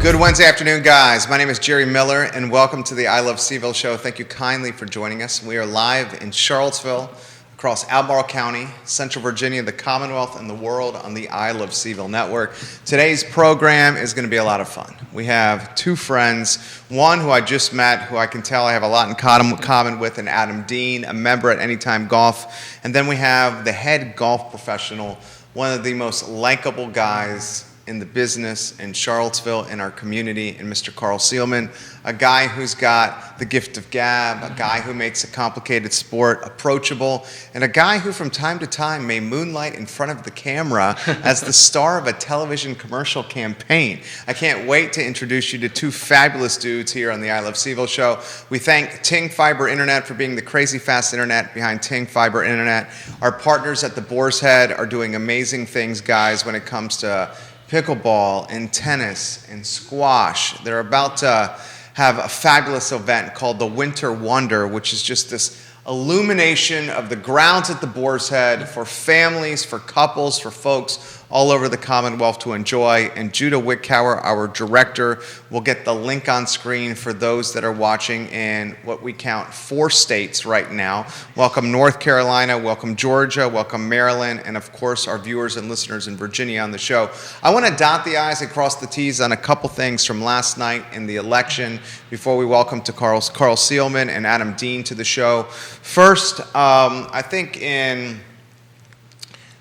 Good Wednesday afternoon, guys. My name is Jerry Miller, and welcome to the I Love CVille Show. Thank you kindly for joining us. We are live in Charlottesville, across Albemarle County, Central Virginia, the Commonwealth, and the world on the I Love CVille Network. Today's program is going to be a lot of fun. We have two friends, one who I just met, who I can tell I have a lot in common with, and Adam Deane, a member at Anytime Golf. And then we have the head golf professional, one of the most likable guys in the business in Charlottesville, in our community, and Mr. Carl Seelman, a guy who's got the gift of gab, a guy who makes a complicated sport approachable, and a guy who from time to time may moonlight in front of the camera as the star of a television commercial campaign. I can't wait to introduce you to two fabulous dudes here on the I Love CVille Show. We thank Ting Fiber Internet for being the crazy fast internet behind Ting Fiber Internet. Our partners at the Boar's Head are doing amazing things, guys, when it comes to pickleball and tennis and squash. They're about to have a fabulous event called the Winter Wonder, which is just this illumination of the grounds at the Boar's Head for families, for couples, for folks all over the Commonwealth to enjoy. And Judah Wickower, our director, will get the link on screen for those that are watching in what we count 4 states right now. Welcome North Carolina, welcome Georgia, welcome Maryland, and of course our viewers and listeners in Virginia on the show. I want to dot the I's and cross the T's on a couple things from last night in the election before we welcome to Carl Seelman and Adam Deane to the show. First, I think in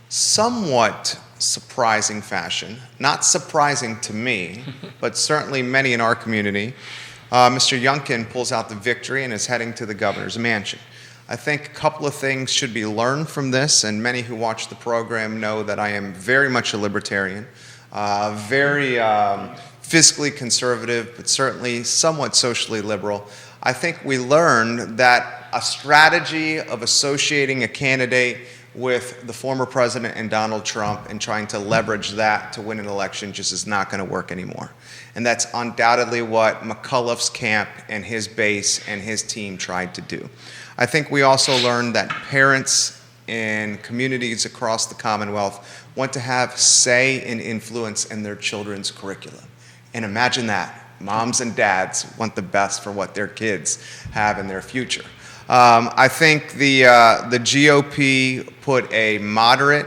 somewhat surprising fashion, not surprising to me, but certainly many in our community, Mr. Youngkin pulls out the victory and is heading to the governor's mansion. I think a couple of things should be learned from this, and many who watch the program know that I am very much a libertarian, very fiscally conservative, but certainly somewhat socially liberal. I think we learned that a strategy of associating a candidate with the former president and Donald Trump and trying to leverage that to win an election just is not going to work anymore. And that's undoubtedly what McCullough's camp and his base and his team tried to do. I think we also learned that parents in communities across the Commonwealth want to have say and influence in their children's curriculum. And imagine that. Moms and dads want the best for what their kids have in their future. I think the GOP put a moderate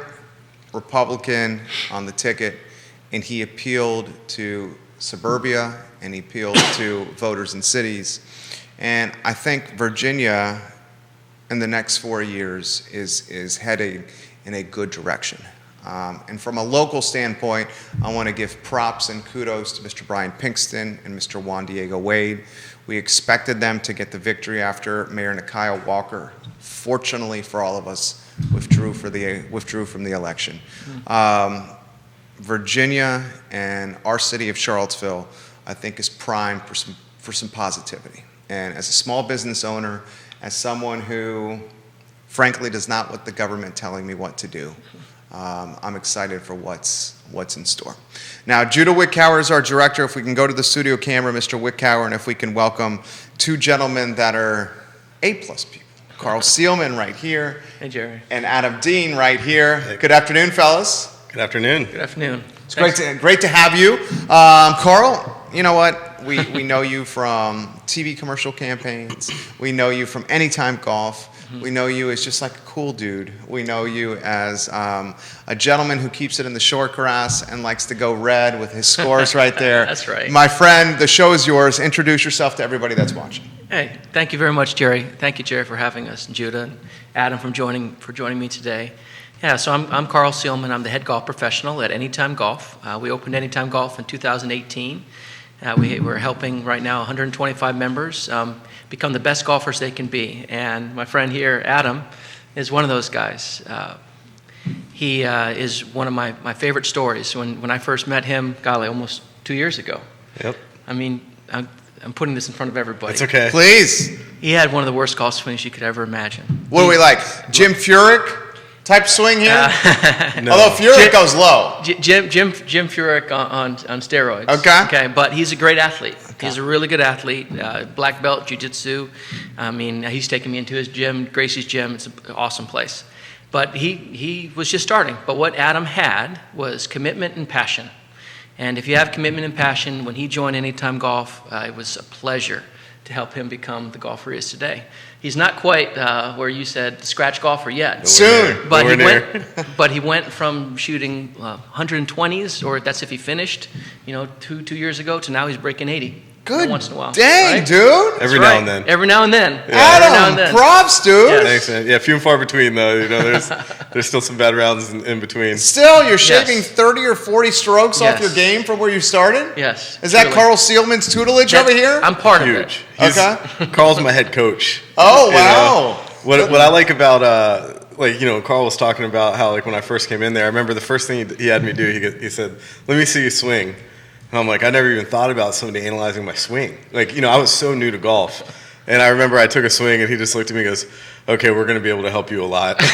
Republican on the ticket, and he appealed to suburbia, and he appealed to voters in cities. And I think Virginia, in the next 4 years, is heading in a good direction. And from a local standpoint, I want to give props and kudos to Mr. Brian Pinkston and Mr. Juan Diego Wade. We expected them to get the victory after Mayor Nikiah Walker, fortunately for all of us, withdrew from the election. Virginia and our city of Charlottesville, I think, is primed for some positivity. And as a small business owner, as someone who, frankly, does not want the government telling me what to do, I'm excited for what's in store. Now, Judah Wickower is our director. If we can go to the studio camera, Mr. Wickower, and if we can welcome two gentlemen that are A-plus people. Carl Seelman right here. Hey, Jerry. And Adam Deane right here. Hey. Good afternoon, fellas. Good afternoon. Good afternoon. It's great to have you. Carl, you know what? We know you from TV commercial campaigns. We know you from Anytime Golf. We know you as just like a cool dude. We know you as a gentleman who keeps it in the short grass and likes to go red with his scores right there. That's right. My friend, the show is yours. Introduce yourself to everybody that's watching. Hey, thank you very much, Jerry. Thank you, Jerry, for having us, and Judah and Adam for joining me today. Yeah, so I'm Carl Seelman. I'm the head golf professional at Anytime Golf. We opened Anytime Golf in 2018. We're helping right now 125 members become the best golfers they can be. And my friend here, Adam, is one of those guys. He is one of my favorite stories. When I first met him, golly, almost 2 years ago. Yep. I mean, I'm putting this in front of everybody. It's okay. Please. He had one of the worst golf swings you could ever imagine. What are we like? Jim Furyk type swing here? No. Although Furyk goes low. Jim Furyk on steroids. Okay. But he's a great athlete. Okay. He's a really good athlete. Black belt jiu-jitsu. I mean, he's taken me into his gym, Gracie's gym. It's an awesome place. But he was just starting. But what Adam had was commitment and passion. And if you have commitment and passion, when he joined Anytime Golf, it was a pleasure to help him become the golfer he is today. He's not quite where you said scratch golfer yet. Soon. But he went from shooting 120s, or that's if he finished, two years ago, to now he's breaking 80. Good. Once in a while. Dang, right? Dude. Every now and then. Every now and then. Yeah. Adam, props, dude. Yes. Thanks, man. Yeah, few and far between, though. There's still some bad rounds in between. Still, you're shaving 30 or 40 strokes off your game from where you started? Yes. Is that Carl Seelman's tutelage over here? I'm part of Huge. it. Carl's my head coach. Oh, wow. What I like about, Carl was talking about how, when I first came in there, I remember the first thing he had me do, he said, let me see you swing. And I'm like, I never even thought about somebody analyzing my swing. I was so new to golf. And I remember I took a swing, and he just looked at me and goes, okay, we're going to be able to help you a lot. I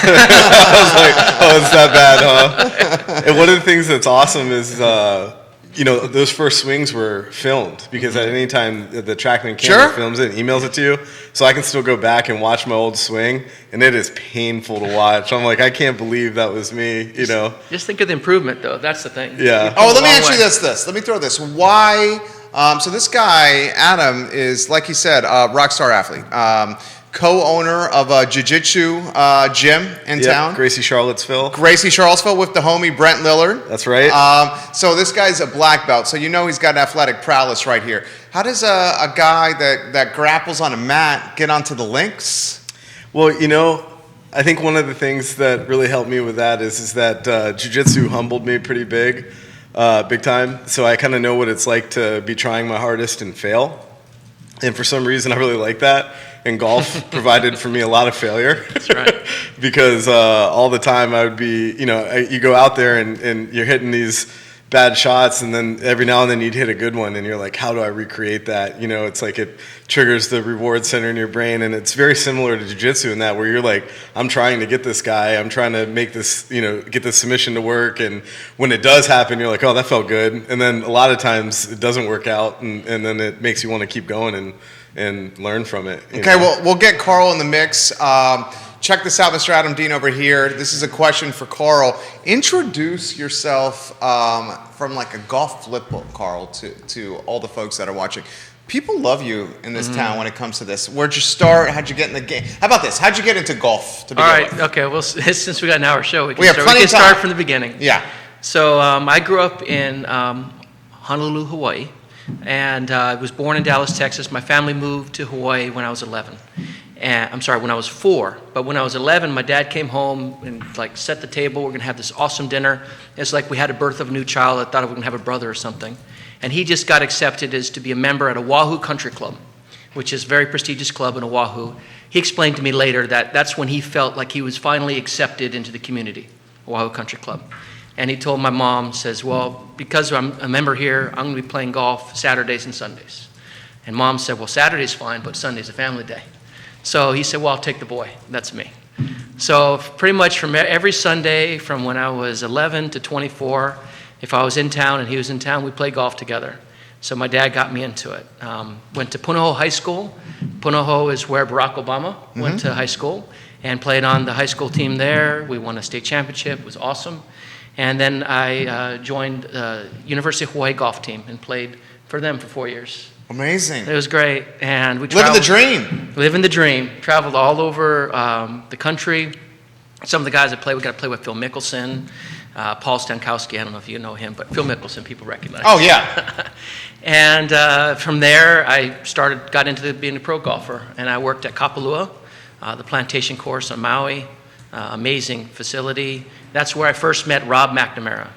was like, oh, it's that bad, huh? And one of the things that's awesome is, those first swings were filmed, because at any time the TrackMan camera films it and emails it to you. So I can still go back and watch my old swing, and it is painful to watch. I'm like, I can't believe that was me, Just think of the improvement, though. That's the thing. Yeah. Oh, let me ask you this. Let me throw this. Why? So this guy, Adam, is, like he said, a rock star athlete. Co-owner of a jiu-jitsu gym in town. Gracie Charlottesville. With the homie Brent Lillard. That's right. So this guy's a black belt, so he's got athletic prowess right here. How does a guy that grapples on a mat get onto the links? Well, I think one of the things that really helped me with that is that jiu-jitsu humbled me pretty big time. So I kind of know what it's like to be trying my hardest and fail. And for some reason, I really like that. And golf provided for me a lot of failure. That's right. Because all the time I would be, you go out there and you're hitting these bad shots, and then every now and then you'd hit a good one, and you're like, how do I recreate that? It's like it triggers the reward center in your brain, and it's very similar to jiu-jitsu in that, where you're like, I'm trying to get this guy, I'm trying to make this, get this submission to work, and when it does happen, you're like, oh, that felt good, and then a lot of times it doesn't work out, and then it makes you want to keep going and learn from it. Okay, well, we'll get Carl in the mix. Check this out, Mr. Adam Deane over here. This is a question for Carl. Introduce yourself from a golf flip book, Carl, to all the folks that are watching. People love you in this town when it comes to this. Where'd you start? How'd you get in the game? How about this? How'd you get into golf to begin with? Okay. Well, since we got an hour show, we have plenty of time. start from the beginning. Yeah. So I grew up in Honolulu, Hawaii. And I was born in Dallas, Texas. My family moved to Hawaii when I was 11. When I was 4. But when I was 11, my dad came home and set the table. We're going to have this awesome dinner. It's like we had a birth of a new child. I thought we were going to have a brother or something. And he just got accepted as to be a member at Oahu Country Club, which is a very prestigious club in Oahu. He explained to me later that that's when he felt like he was finally accepted into the community, Oahu Country Club. And he told my mom, says, well, because I'm a member here, I'm going to be playing golf Saturdays and Sundays. And Mom said, well, Saturday's fine, but Sunday's a family day. So he said, well, I'll take the boy. That's me. So pretty much from every Sunday from when I was 11 to 24, if I was in town and he was in town, we played golf together. So my dad got me into it. Went to Punahou High School. Punahou is where Barack Obama went to high school and played on the high school team there. We won a state championship. It was awesome. And then I joined the University of Hawaii golf team and played for them for 4 years. Amazing. It was great. And we Living the dream. Living the dream. Traveled all over the country. Some of the guys I played, we got to play with Phil Mickelson, Paul Stankowski. I don't know if you know him, but Phil Mickelson, people recognize. Oh, yeah. And from there, I got into being a pro golfer. And I worked at Kapalua, the plantation course on Maui. Amazing facility. That's where I first met Rob McNamara.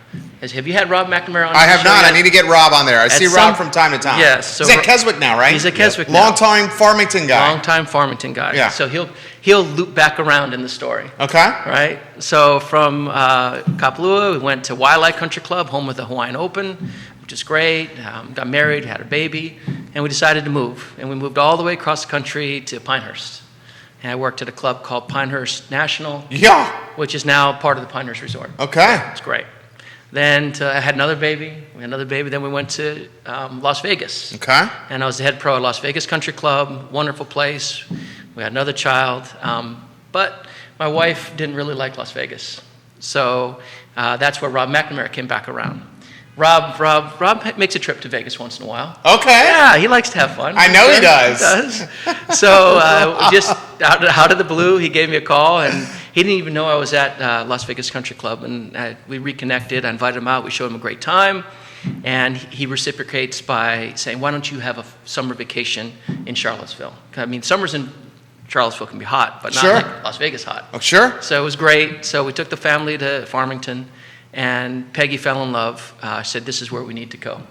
Have you had Rob McNamara on? I have not. I need to get Rob on there. I see Rob from time to time. Yes. So he's at Keswick now, right? He's at Keswick now. Long-time Farmington guy. Yeah. So he'll loop back around in the story. Okay. Right? So from Kapalua, we went to Waialae Country Club, home with the Hawaiian Open, which is great. Got married, had a baby, and we decided to move. And we moved all the way across the country to Pinehurst. And I worked at a club called Pinehurst National, which is now part of the Pinehurst Resort. Okay. It's great. Then I had another baby. We had another baby. Then we went to Las Vegas. Okay. And I was the head pro at Las Vegas Country Club. Wonderful place. We had another child. But my wife didn't really like Las Vegas. So that's where Rob McNamara came back around. Rob makes a trip to Vegas once in a while. Okay. Yeah, he likes to have fun. I know he does. He does. So just out of the blue, he gave me a call, and he didn't even know I was at Las Vegas Country Club, and we reconnected. I invited him out. We showed him a great time, and he reciprocates by saying, "Why don't you have a summer vacation in Charlottesville?" I mean, summers in Charlottesville can be hot, but not Sure. like Las Vegas hot. Oh, sure. So it was great. So we took the family to Farmington, and Peggy fell in love. Said, "This is where we need to go."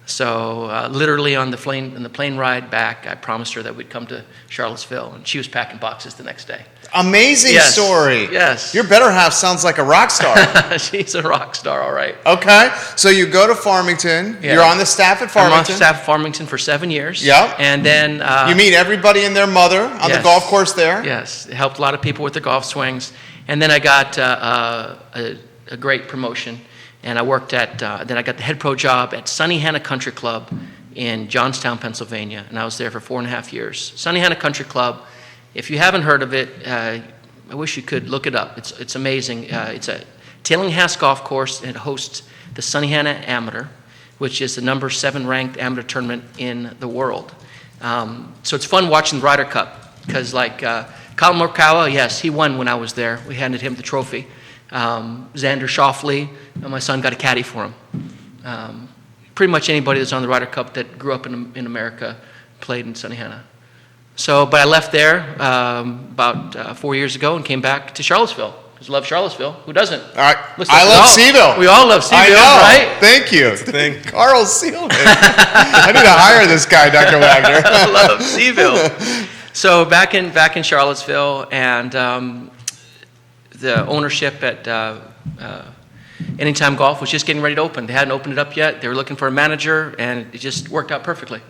So literally on the plane ride back, I promised her that we'd come to Charlottesville, and she was packing boxes the next day. Amazing Yes, story. yes. Your better half sounds like a rock star. She's a rock star, all right. Okay. So you go to Farmington. Yeah. You're on the staff at I'm on Farmington. staff at Farmington for 7 years. Yep. And then You meet everybody and their mother on the Yes. golf course there. Yes, it helped a lot of people with their golf swings. And then I got a great promotion, and I worked then I got the head pro job at Sunnyhanna Country Club in Johnstown, Pennsylvania, and I was there for 4.5 years. Sunnyhanna Country Club, if you haven't heard of it, I wish you could look it up. It's amazing. It's a Tillinghast golf course, and it hosts the Sunnyhanna Amateur, which is the number 7 ranked amateur tournament in the world. So it's fun watching the Ryder Cup, because like Colin Morikawa, yes, he won when I was there. We handed him the trophy. Xander Schauffele, my son got a caddy for him. Pretty much anybody that's on the Ryder Cup that grew up in America played in Sunnyhanna. So, but I left there about 4 years ago and came back to Charlottesville. Because I love Charlottesville. Who doesn't? All right. Looks like I love CVille. We all love CVille, I know. right? Thank you. thing. Carl Seelman. I need to hire this guy, Dr. Wagner. I love CVille. So back in Charlottesville, and the ownership at Anytime Golf was just getting ready to open. They hadn't opened it up yet. They were looking for a manager, and it just worked out perfectly.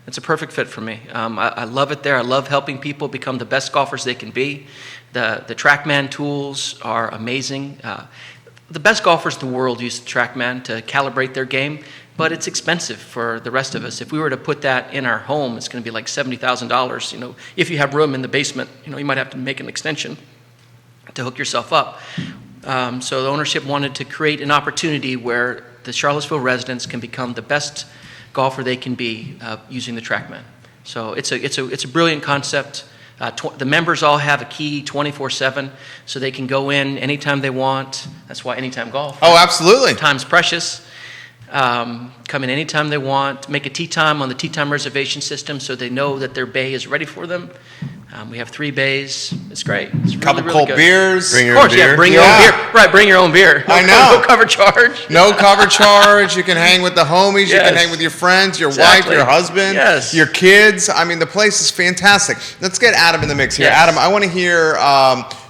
It's a perfect fit for me. I love it there. I love helping people become the best golfers they can be. The TrackMan tools are amazing. The best golfers in the world use the TrackMan to calibrate their game, but it's expensive for the rest of us. If we were to put that in our home, it's going to be like $70,000. You know, if you have room in the basement, you might have to make an extension to hook yourself up. So the ownership wanted to create an opportunity where the Charlottesville residents can become the best golfer they can be using the TrackMan. So it's a brilliant concept. The members all have a key 24/7, so they can go in anytime they want. That's why Anytime Golf. Oh, absolutely. Time's precious. Come in anytime they want. Make a tee time on the tee time reservation system, so they know that their bay is ready for them. We have 3 bays. It's great. It's really, Couple really cold good. beers. Bring your Of own course, yeah. beer. Bring your own beer. Right, bring your own beer. I know. No cover charge. No cover charge. You can hang with the homies. You can Yes. hang with your friends, your Exactly. wife, your husband, Yes. your kids. I mean, the place is fantastic. Let's get Adam in the mix here. Yes. Adam, I want to hear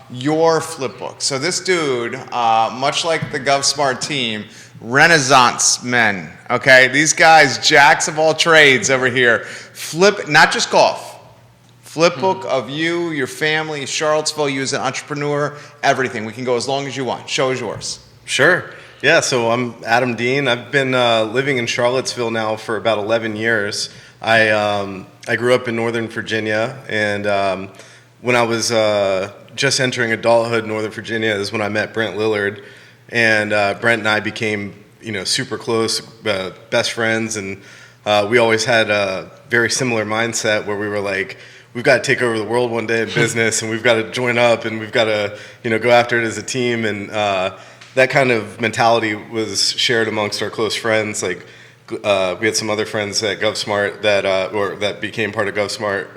your flip book. So this dude, much like the GovSmart team, Renaissance men. Okay, these guys, jacks of all trades over here. Flip, not just golf. Flip book of you, your family, Charlottesville, you as an entrepreneur, everything. We can go as long as you want. Show is yours. Sure. Yeah, so I'm Adam Deane. I've been living in Charlottesville now for about 11 years. I grew up in Northern Virginia, and when I was just entering adulthood in Northern Virginia is when I met Brent Lillard, and Brent and I became super close, best friends, and we always had a very similar mindset where we were like, we've got to take over the world one day in business, and we've got to join up, and we've got to, go after it as a team. And that kind of mentality was shared amongst our close friends. Like we had some other friends at GovSmart that became part of GovSmart,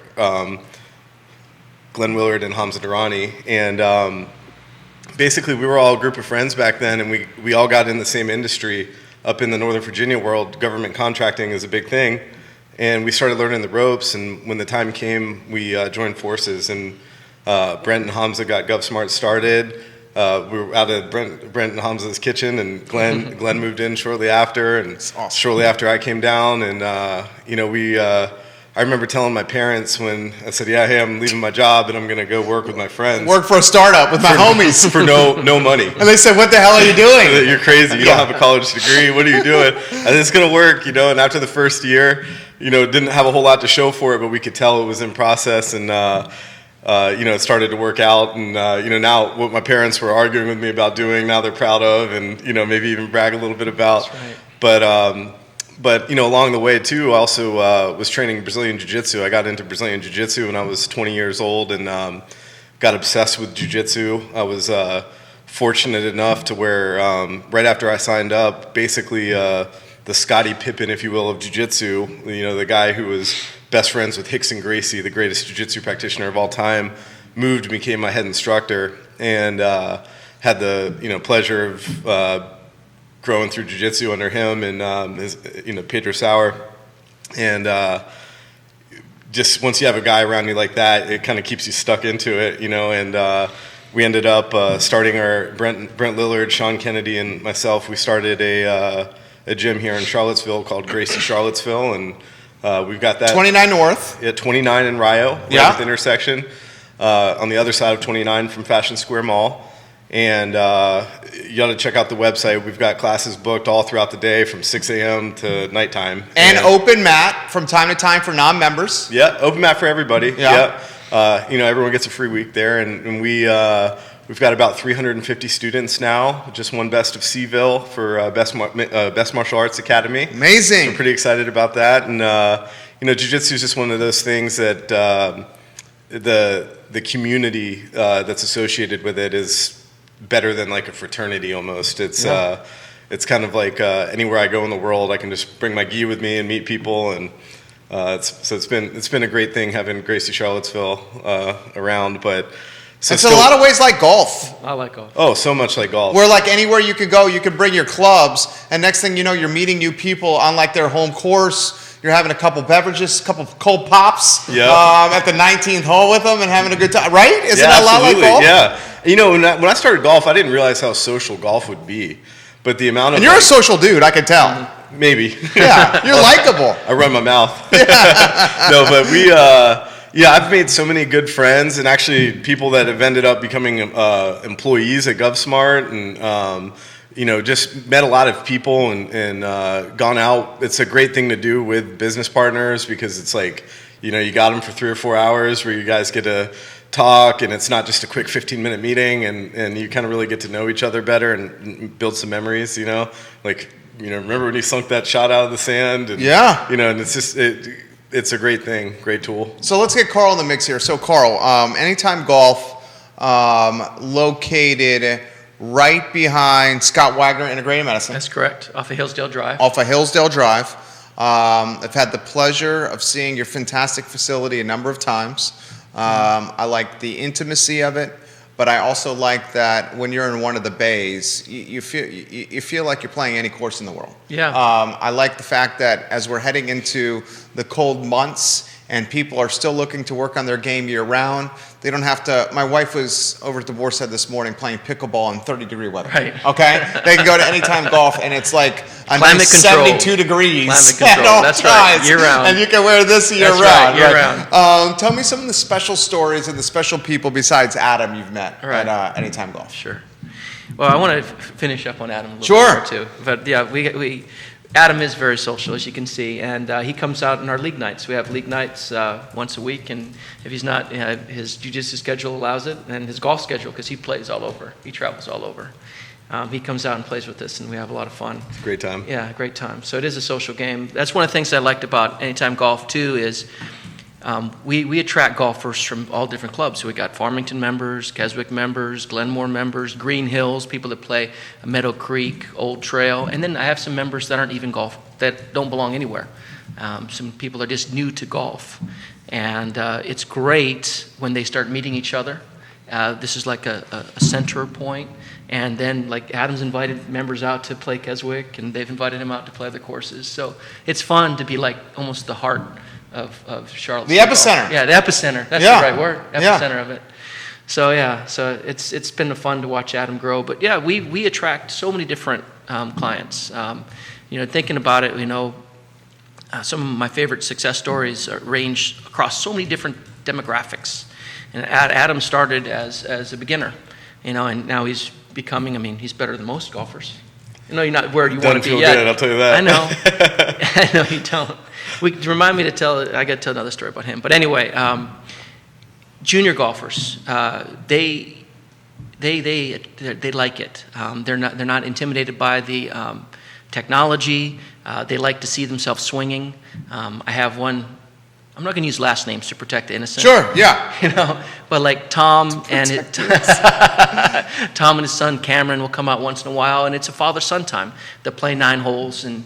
Glenn Willard and Hamza Durrani. And basically, we were all a group of friends back then, and we all got in the same industry. Up in the Northern Virginia world, government contracting is a big thing. And we started learning the ropes, and when the time came, we joined forces, and Brent and Hamza got GovSmart started. We were out of Brent and Hamza's kitchen, and Glenn moved in shortly after, and awesome. Shortly after I came down, and I remember telling my parents when I said, hey, I'm leaving my job, and I'm going to go work with my friends. Work for a startup with my homies. For no money. And they said, what the hell are you doing? You're crazy. You don't have a college degree. What are you doing? And it's going to work, And after the first year, didn't have a whole lot to show for it, but we could tell it was in process. And it started to work out, and now what my parents were arguing with me about doing, now they're proud of, and maybe even brag a little bit about. That's right. But along the way too, I also was training Brazilian Jiu-Jitsu. I got into Brazilian Jiu-Jitsu when I was 20 years old, and got obsessed with Jiu-Jitsu. I was fortunate enough to where right after I signed up, basically the Scottie Pippen, if you will, of Jiu-Jitsu, the guy who was best friends with Rickson Gracie, the greatest Jiu-Jitsu practitioner of all time, moved and became my head instructor, and had the pleasure of growing through Jiu-Jitsu under him and his, Pedro Sauer, and just once you have a guy around you like that, it kind of keeps you stuck into it, and we ended up starting our Brent Lillard, Sean Kennedy, and myself. We started a gym here in Charlottesville called Gracie Charlottesville, and we've got that 29 North. Yeah, 29 in Rio, right Yeah. at the intersection, on the other side of 29 from Fashion Square Mall. And you got to check out the website. We've got classes booked all throughout the day from 6 a.m. to nighttime. And open mat from time to time for non-members. Yeah, open mat for everybody. Yeah. Everyone gets a free week there, and we've got about 350 students now. Just won Best of CVille for Best Martial Arts Academy. Amazing. So I'm pretty excited about that. And Jiu-Jitsu is just one of those things that the community that's associated with it is better than like a fraternity almost. It's kind of like anywhere I go in the world, I can just bring my gi with me and meet people, and it's been a great thing having Gracie Charlottesville around. But It's in a lot of ways like golf. I like golf. Oh, so much like golf. Where like anywhere you could go, you could bring your clubs, and next thing you know, you're meeting new people on like their home course. You're having a couple beverages, a couple cold pops at the 19th hole with them and having a good time, right? Isn't that a lot like golf? Yeah. When I started golf, I didn't realize how social golf would be. But the amount of... And you're a social dude, I can tell. Maybe. Yeah, you're likable. I run my mouth. No, but I've made so many good friends, and actually people that have ended up becoming employees at GovSmart, and just met a lot of people and gone out. It's a great thing to do with business partners, because it's like, you got them for 3 or 4 hours where you guys get to talk, and it's not just a quick 15-minute meeting, and you kind of really get to know each other better and build some memories, like, remember when you sunk that shot out of the sand? And, and it's just, it's a great thing, great tool. So let's get Carl in the mix here. So Carl, Anytime Golf, located right behind Scott Wagner Integrated Medicine. That's correct. Off of Hillsdale Drive. Off of Hillsdale Drive. I've had the pleasure of seeing your fantastic facility a number of times. I like the intimacy of it, but I also like that when you're in one of the bays, you feel like you're playing any course in the world. Yeah. I like the fact that as we're heading into the cold months and people are still looking to work on their game year round, they don't have to. My wife was over at the Boar's Head this morning playing pickleball in 30-degree weather. Right. Okay? They can go to Anytime Golf, and it's like a Climate nice control. 72 degrees. Climate control. at all That's right. times. Year round. And you can wear this year That's round. right. Year round. Tell me some of the special stories and the special people besides Adam you've met Right. at Anytime Golf. Sure. Well, I want to finish up on Adam a little Sure. bit more too. But yeah, Adam is very social, as you can see, and he comes out in our league nights. We have league nights once a week, and if he's not, his jiu-jitsu schedule allows it, and his golf schedule, because he plays all over. He travels all over. He comes out and plays with us, and we have a lot of fun. It's a great time. Yeah, great time. So it is a social game. That's one of the things I liked about Anytime Golf, too, is we attract golfers from all different clubs. So we got Farmington members, Keswick members, Glenmore members, Green Hills, people that play Meadow Creek, Old Trail, and then I have some members that aren't even golf, that don't belong anywhere. Some people are just new to golf. And it's great when they start meeting each other. This is like a center point. And then, like, Adam's invited members out to play Keswick, and they've invited him out to play other courses. So it's fun to be like almost the heart of Charlotte. The epicenter. Yeah, the epicenter. That's the right word. Epicenter of it. So yeah, so it's been fun to watch Adam grow. But yeah, we attract so many different clients. Thinking about it, some of my favorite success stories range across so many different demographics. And Adam started as a beginner, and now he's becoming. He's better than most golfers. You're not where you want to be yet. Good, I'll tell you that. I know. I know you don't. Remind me to tell. I got to tell another story about him. But anyway, junior golfers, they like it. They're not intimidated by the technology. They like to see themselves swinging. I have one. I'm not going to use last names to protect the innocent. Sure, yeah. But like Tom and his son Cameron will come out once in a while, and it's a father-son time. They'll play 9 holes, and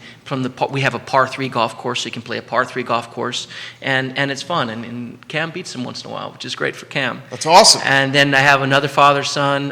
we have a par 3 golf course, so you can play a par 3 golf course, and it's fun. And Cam beats them once in a while, which is great for Cam. That's awesome. And then I have another father-son,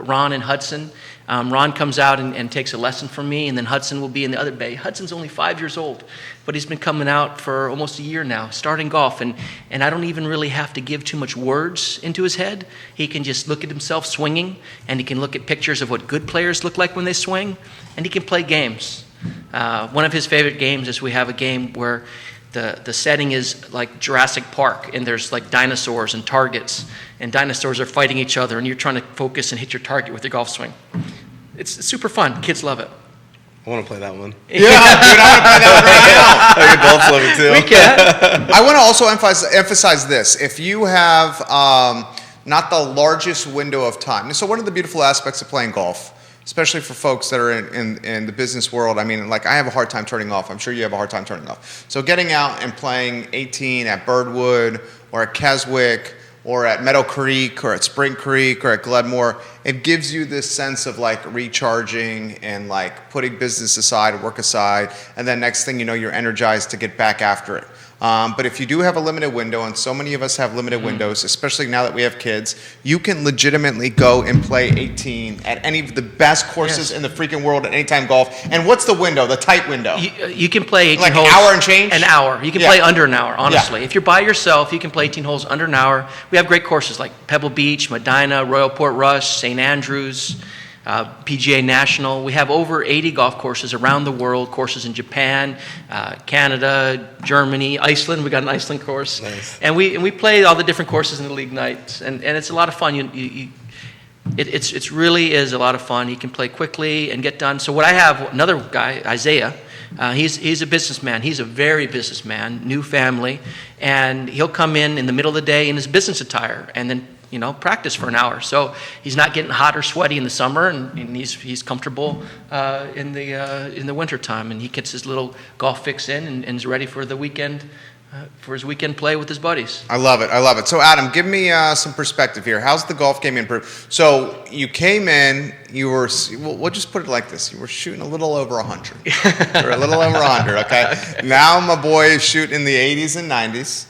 Ron and Hudson. Ron comes out and takes a lesson from me, and then Hudson will be in the other bay. Hudson's only 5 years old, but he's been coming out for almost a year now, starting golf, and I don't even really have to give too much words into his head. He can just look at himself swinging, and he can look at pictures of what good players look like when they swing, and he can play games. One of his favorite games is we have a game where the setting is like Jurassic Park, and there's like dinosaurs and targets, and dinosaurs are fighting each other, and you're trying to focus and hit your target with your golf swing. It's super fun. Kids love it. I want to play that one. Yeah, dude, I want to play that right now. Like adults love it too. We can. I want to also emphasize this. If you have not the largest window of time, so one of the beautiful aspects of playing golf, especially for folks that are in the business world, I mean, like I have a hard time turning off. I'm sure you have a hard time turning off. So getting out and playing 18 at Birdwood or at Keswick or at Meadow Creek or at Spring Creek or at Glenmore, it gives you this sense of like recharging and like putting business aside, work aside, and then next thing you know, you're energized to get back after it. But if you do have a limited window, and so many of us have limited windows, especially now that we have kids, you can legitimately go and play 18 at any of the best courses in the freaking world at Anytime Golf. And what's the window, the tight window? You can play 18 like holes. Like an hour and change? An hour. You can play under an hour, honestly. Yeah. If you're by yourself, you can play 18 holes under an hour. We have great courses like Pebble Beach, Medina, Royal Port Rush, St. Andrews, PGA National. We have over 80 golf courses around the world, courses in Japan, Canada, Germany, Iceland. We got an Iceland course. Nice. And we play all the different courses in the league nights, and it's a lot of fun. It's really is a lot of fun. He can play quickly and get done. So what I have, another guy, Isaiah, he's a businessman. He's a very businessman, new family, and he'll come in the middle of the day in his business attire, and then practice for an hour. So he's not getting hot or sweaty in the summer, and he's comfortable in the winter time, and he gets his little golf fix in and is ready for the weekend. For his weekend play with his buddies. I love it. So, Adam, give me some perspective here. How's the golf game improved? So, you came in, we'll just put it like this. You were shooting a little over 100. You're a little over 100, okay? Now, my boy is shooting in the 80s and 90s.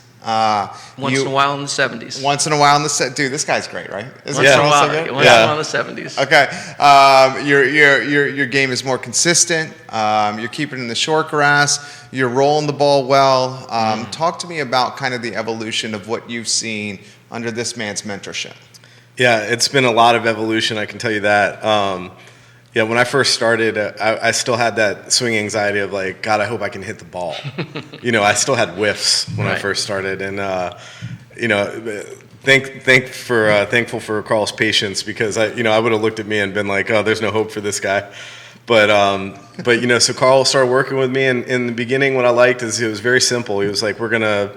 Once in a while in the 70s. Once in a while in the dude, this guy's great, right? Once in a while in the 70s. Okay, your game is more consistent. You're keeping it in the short grass. You're rolling the ball well. Talk to me about kind of the evolution of what you've seen under this man's mentorship. Yeah, it's been a lot of evolution. I can tell you that. Yeah, when I first started, I still had that swing anxiety of like, God, I hope I can hit the ball. I still had whiffs when I first started, and thankful for Carl's patience, because I would have looked at me and been like, oh, there's no hope for this guy. But so Carl started working with me, and in the beginning, what I liked is it was very simple. He was like, we're gonna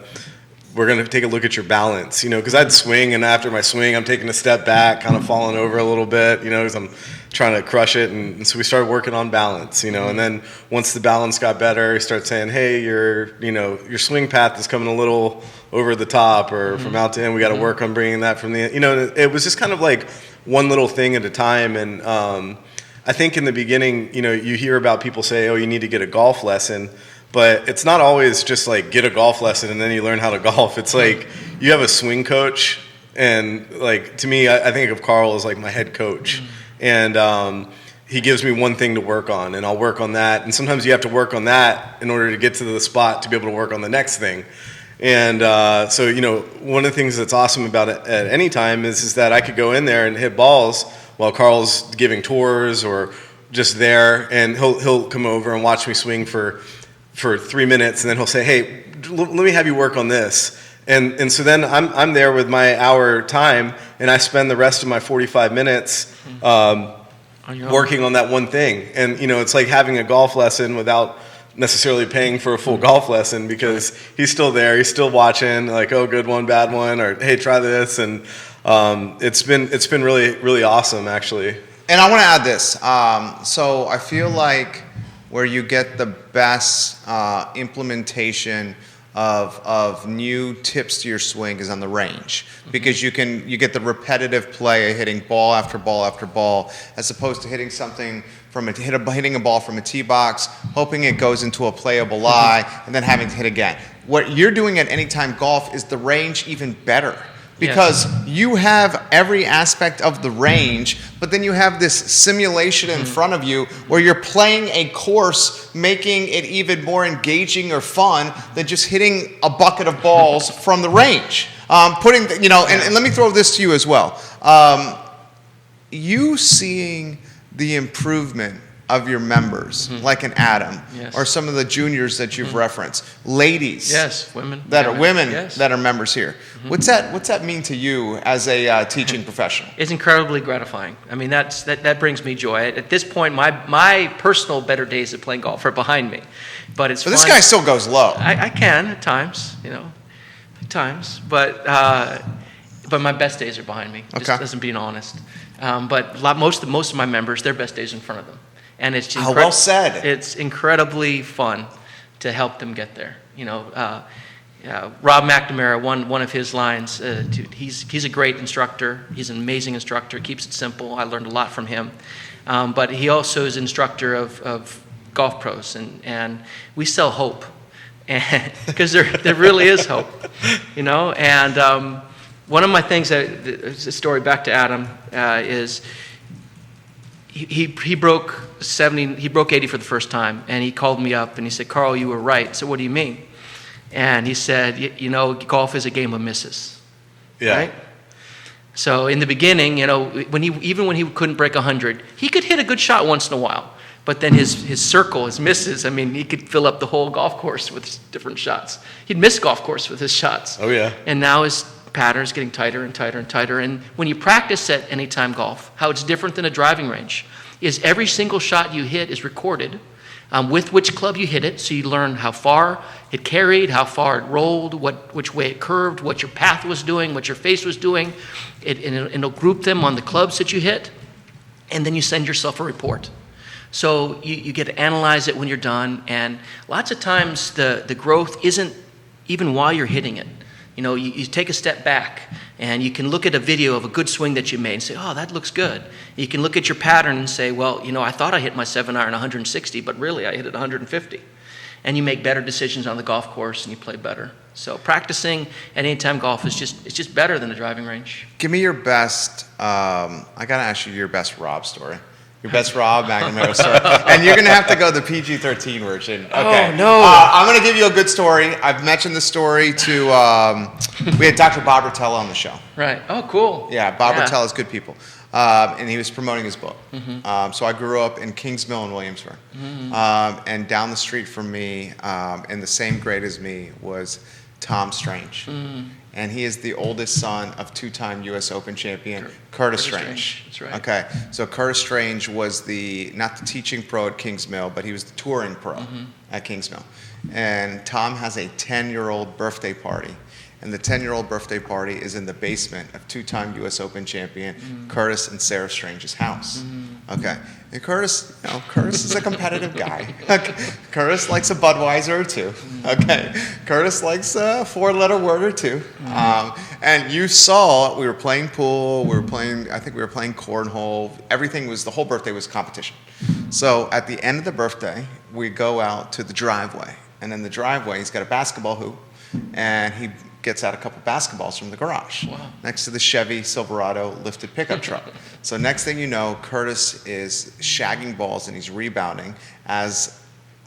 take a look at your balance, because I'd swing, and after my swing, I'm taking a step back, kind of falling over a little bit, because I'm trying to crush it, and so we started working on balance, and then once the balance got better, he started saying, hey, your swing path is coming a little over the top, or from out to in, we got to work on bringing that from the, it was just kind of like one little thing at a time, and I think in the beginning, you hear about people say, oh, you need to get a golf lesson. But it's not always just like get a golf lesson and then you learn how to golf. It's like you have a swing coach, and like to me, I think of Carl as like my head coach, and he gives me one thing to work on, and I'll work on that. And sometimes you have to work on that in order to get to the spot to be able to work on the next thing. And so one of the things that's awesome about it at any time is that I could go in there and hit balls while Carl's giving tours or just there, and he'll come over and watch me swing for 3 minutes, and then he'll say, hey, let me have you work on this. And so then I'm there with my hour time, and I spend the rest of my 45 minutes working on that one thing. And, it's like having a golf lesson without necessarily paying for a full golf lesson because he's still there, he's still watching, like, oh, good one, bad one, or hey, try this, and it's been really awesome, actually. And I want to add this. So I feel like where you get the best implementation of new tips to your swing is on the range, because you get the repetitive play of hitting ball after ball after ball, as opposed to hitting something hitting a ball from a tee box, hoping it goes into a playable lie, and then having to hit again. What you're doing at Anytime Golf is the range even better. Because you have every aspect of the range, but then you have this simulation in front of you where you're playing a course, making it even more engaging or fun than just hitting a bucket of balls from the range. And let me throw this to you as well. You seeing the improvement of your members, like an Adam, or some of the juniors that you've referenced, ladies, women that are members here. What's that mean to you as a teaching professional? It's incredibly gratifying. I mean, that brings me joy. At this point, my personal better days of playing golf are behind me, but it's. So this guy still goes low. I can at times, but my best days are behind me. Just being honest. But most of my members, their best days are in front of them. And it's well said. It's incredibly fun to help them get there. Rob McNamara, one of his lines. He's a great instructor. He's an amazing instructor. Keeps it simple. I learned a lot from him. But he also is an instructor of golf pros, and we sell hope, because there really is hope, And one of my things, a story back to Adam, is. He broke 70. He broke 80 for the first time, and he called me up and he said, "Carl, you were right." So what do you mean? And he said, golf is a game of misses. Yeah. Right? So in the beginning, when he couldn't break 100, he could hit a good shot once in a while. But then his circle, his misses, I mean, he could fill up the whole golf course with different shots. He'd miss golf course with his shots. Oh yeah. And now his pattern is getting tighter and tighter and tighter. And when you practice at Anytime Golf, how it's different than a driving range is every single shot you hit is recorded with which club you hit it, so you learn how far it carried, how far it rolled, which way it curved, what your path was doing, what your face was doing. It'll group them on the clubs that you hit, and then you send yourself a report. So you get to analyze it when you're done, and lots of times the growth isn't even while you're hitting it. You take a step back, and you can look at a video of a good swing that you made and say, oh, that looks good. You can look at your pattern and say, well, I thought I hit my 7-iron 160, but really I hit it 150. And you make better decisions on the golf course, and you play better. So practicing at Anytime Golf is just better than a driving range. Give me your best, I got to ask you your best Rob story. Your best Rob McNamara story. And you're going to have to go the PG-13 version. Okay. Oh, no. I'm going to give you a good story. I've mentioned the story to, we had Dr. Bob Rotella on the show. Right. Oh, cool. Yeah, Bob Rotella is good people. And he was promoting his book. So I grew up in Kings Mill in Williamsburg. And down the street from me, in the same grade as me, was Tom Strange. And he is the oldest son of two-time U.S. Open champion Curtis Strange. That's right. Okay, so Curtis Strange was not the teaching pro at Kings Mill, but he was the touring pro at Kings Mill. And Tom has a 10-year-old birthday party. And the 10-year-old birthday party is in the basement of two-time U.S. Open champion Curtis and Sarah Strange's house. Okay, and Curtis is a competitive guy. Curtis likes a Budweiser or two. Okay, Curtis likes a 4-letter word or two. And you saw we were playing pool. I think we were playing cornhole. The whole birthday was competition. So at the end of the birthday, we go out to the driveway, and in the driveway, he's got a basketball hoop, and he gets out a couple basketballs from the garage next to the Chevy Silverado lifted pickup truck. So next thing you know, Curtis is shagging balls and he's rebounding as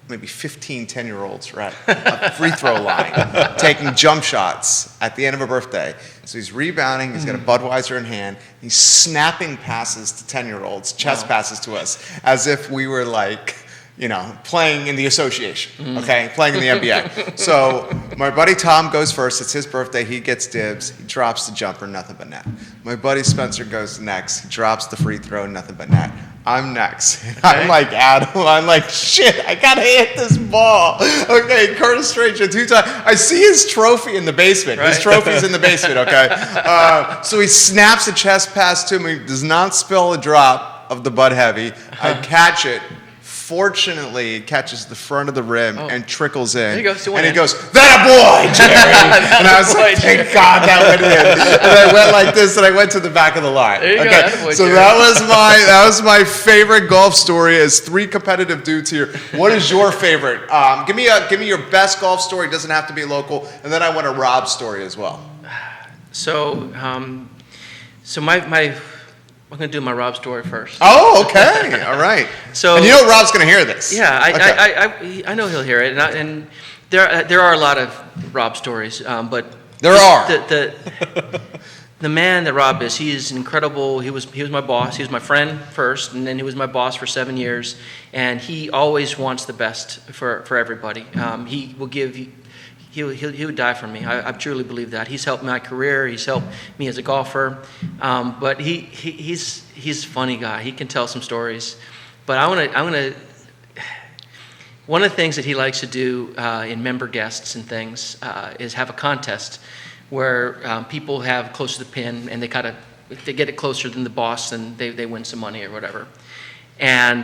maybe 15 10-year-olds are at a free throw line taking jump shots at the end of a birthday. So he's rebounding, he's got a Budweiser in hand, he's snapping passes to 10-year-olds, chest passes to us, as if we were like, playing in the association, playing in the NBA. So my buddy Tom goes first. It's his birthday. He gets dibs. He drops the jumper, nothing but net. My buddy Spencer goes next. He drops the free throw, nothing but net. I'm next. I'm like, Adam, I'm like, shit, I gotta hit this ball. Okay, Curtis Strange, 2 times. I see his trophy in the basement. Right. His trophy's in the basement, okay? So he snaps a chest pass to me, does not spill a drop of the Bud Heavy. I catch it. Fortunately, it catches the front of the rim and trickles in. There you go. So and he goes, "That a boy, Jerry!" And I was like, "Thank God that went in." And I went like this, and I went to the back of the line. There you go. Attaboy, So Jerry. that was my favorite golf story. As 3 competitive dudes here, what is your favorite? Give me your best golf story. It doesn't have to be local, and then I want a Rob story as well. So, I'm going to do my Rob story first. Oh, okay, all right. So, and you know Rob's going to hear this. Yeah, Okay. I know he'll hear it, and there are a lot of Rob stories, but There are. The man that Rob is, he is incredible. He was my boss. He was my friend first, and then he was my boss for 7 years. And he always wants the best for everybody. He will give. He would die for me. I truly believe that. He's helped my career. He's helped me as a golfer. But he's a funny guy. He can tell some stories. But I want to. One of the things that he likes to do in member guests and things is have a contest where people have close to the pin, and if they get it closer than the boss, then they win some money or whatever. And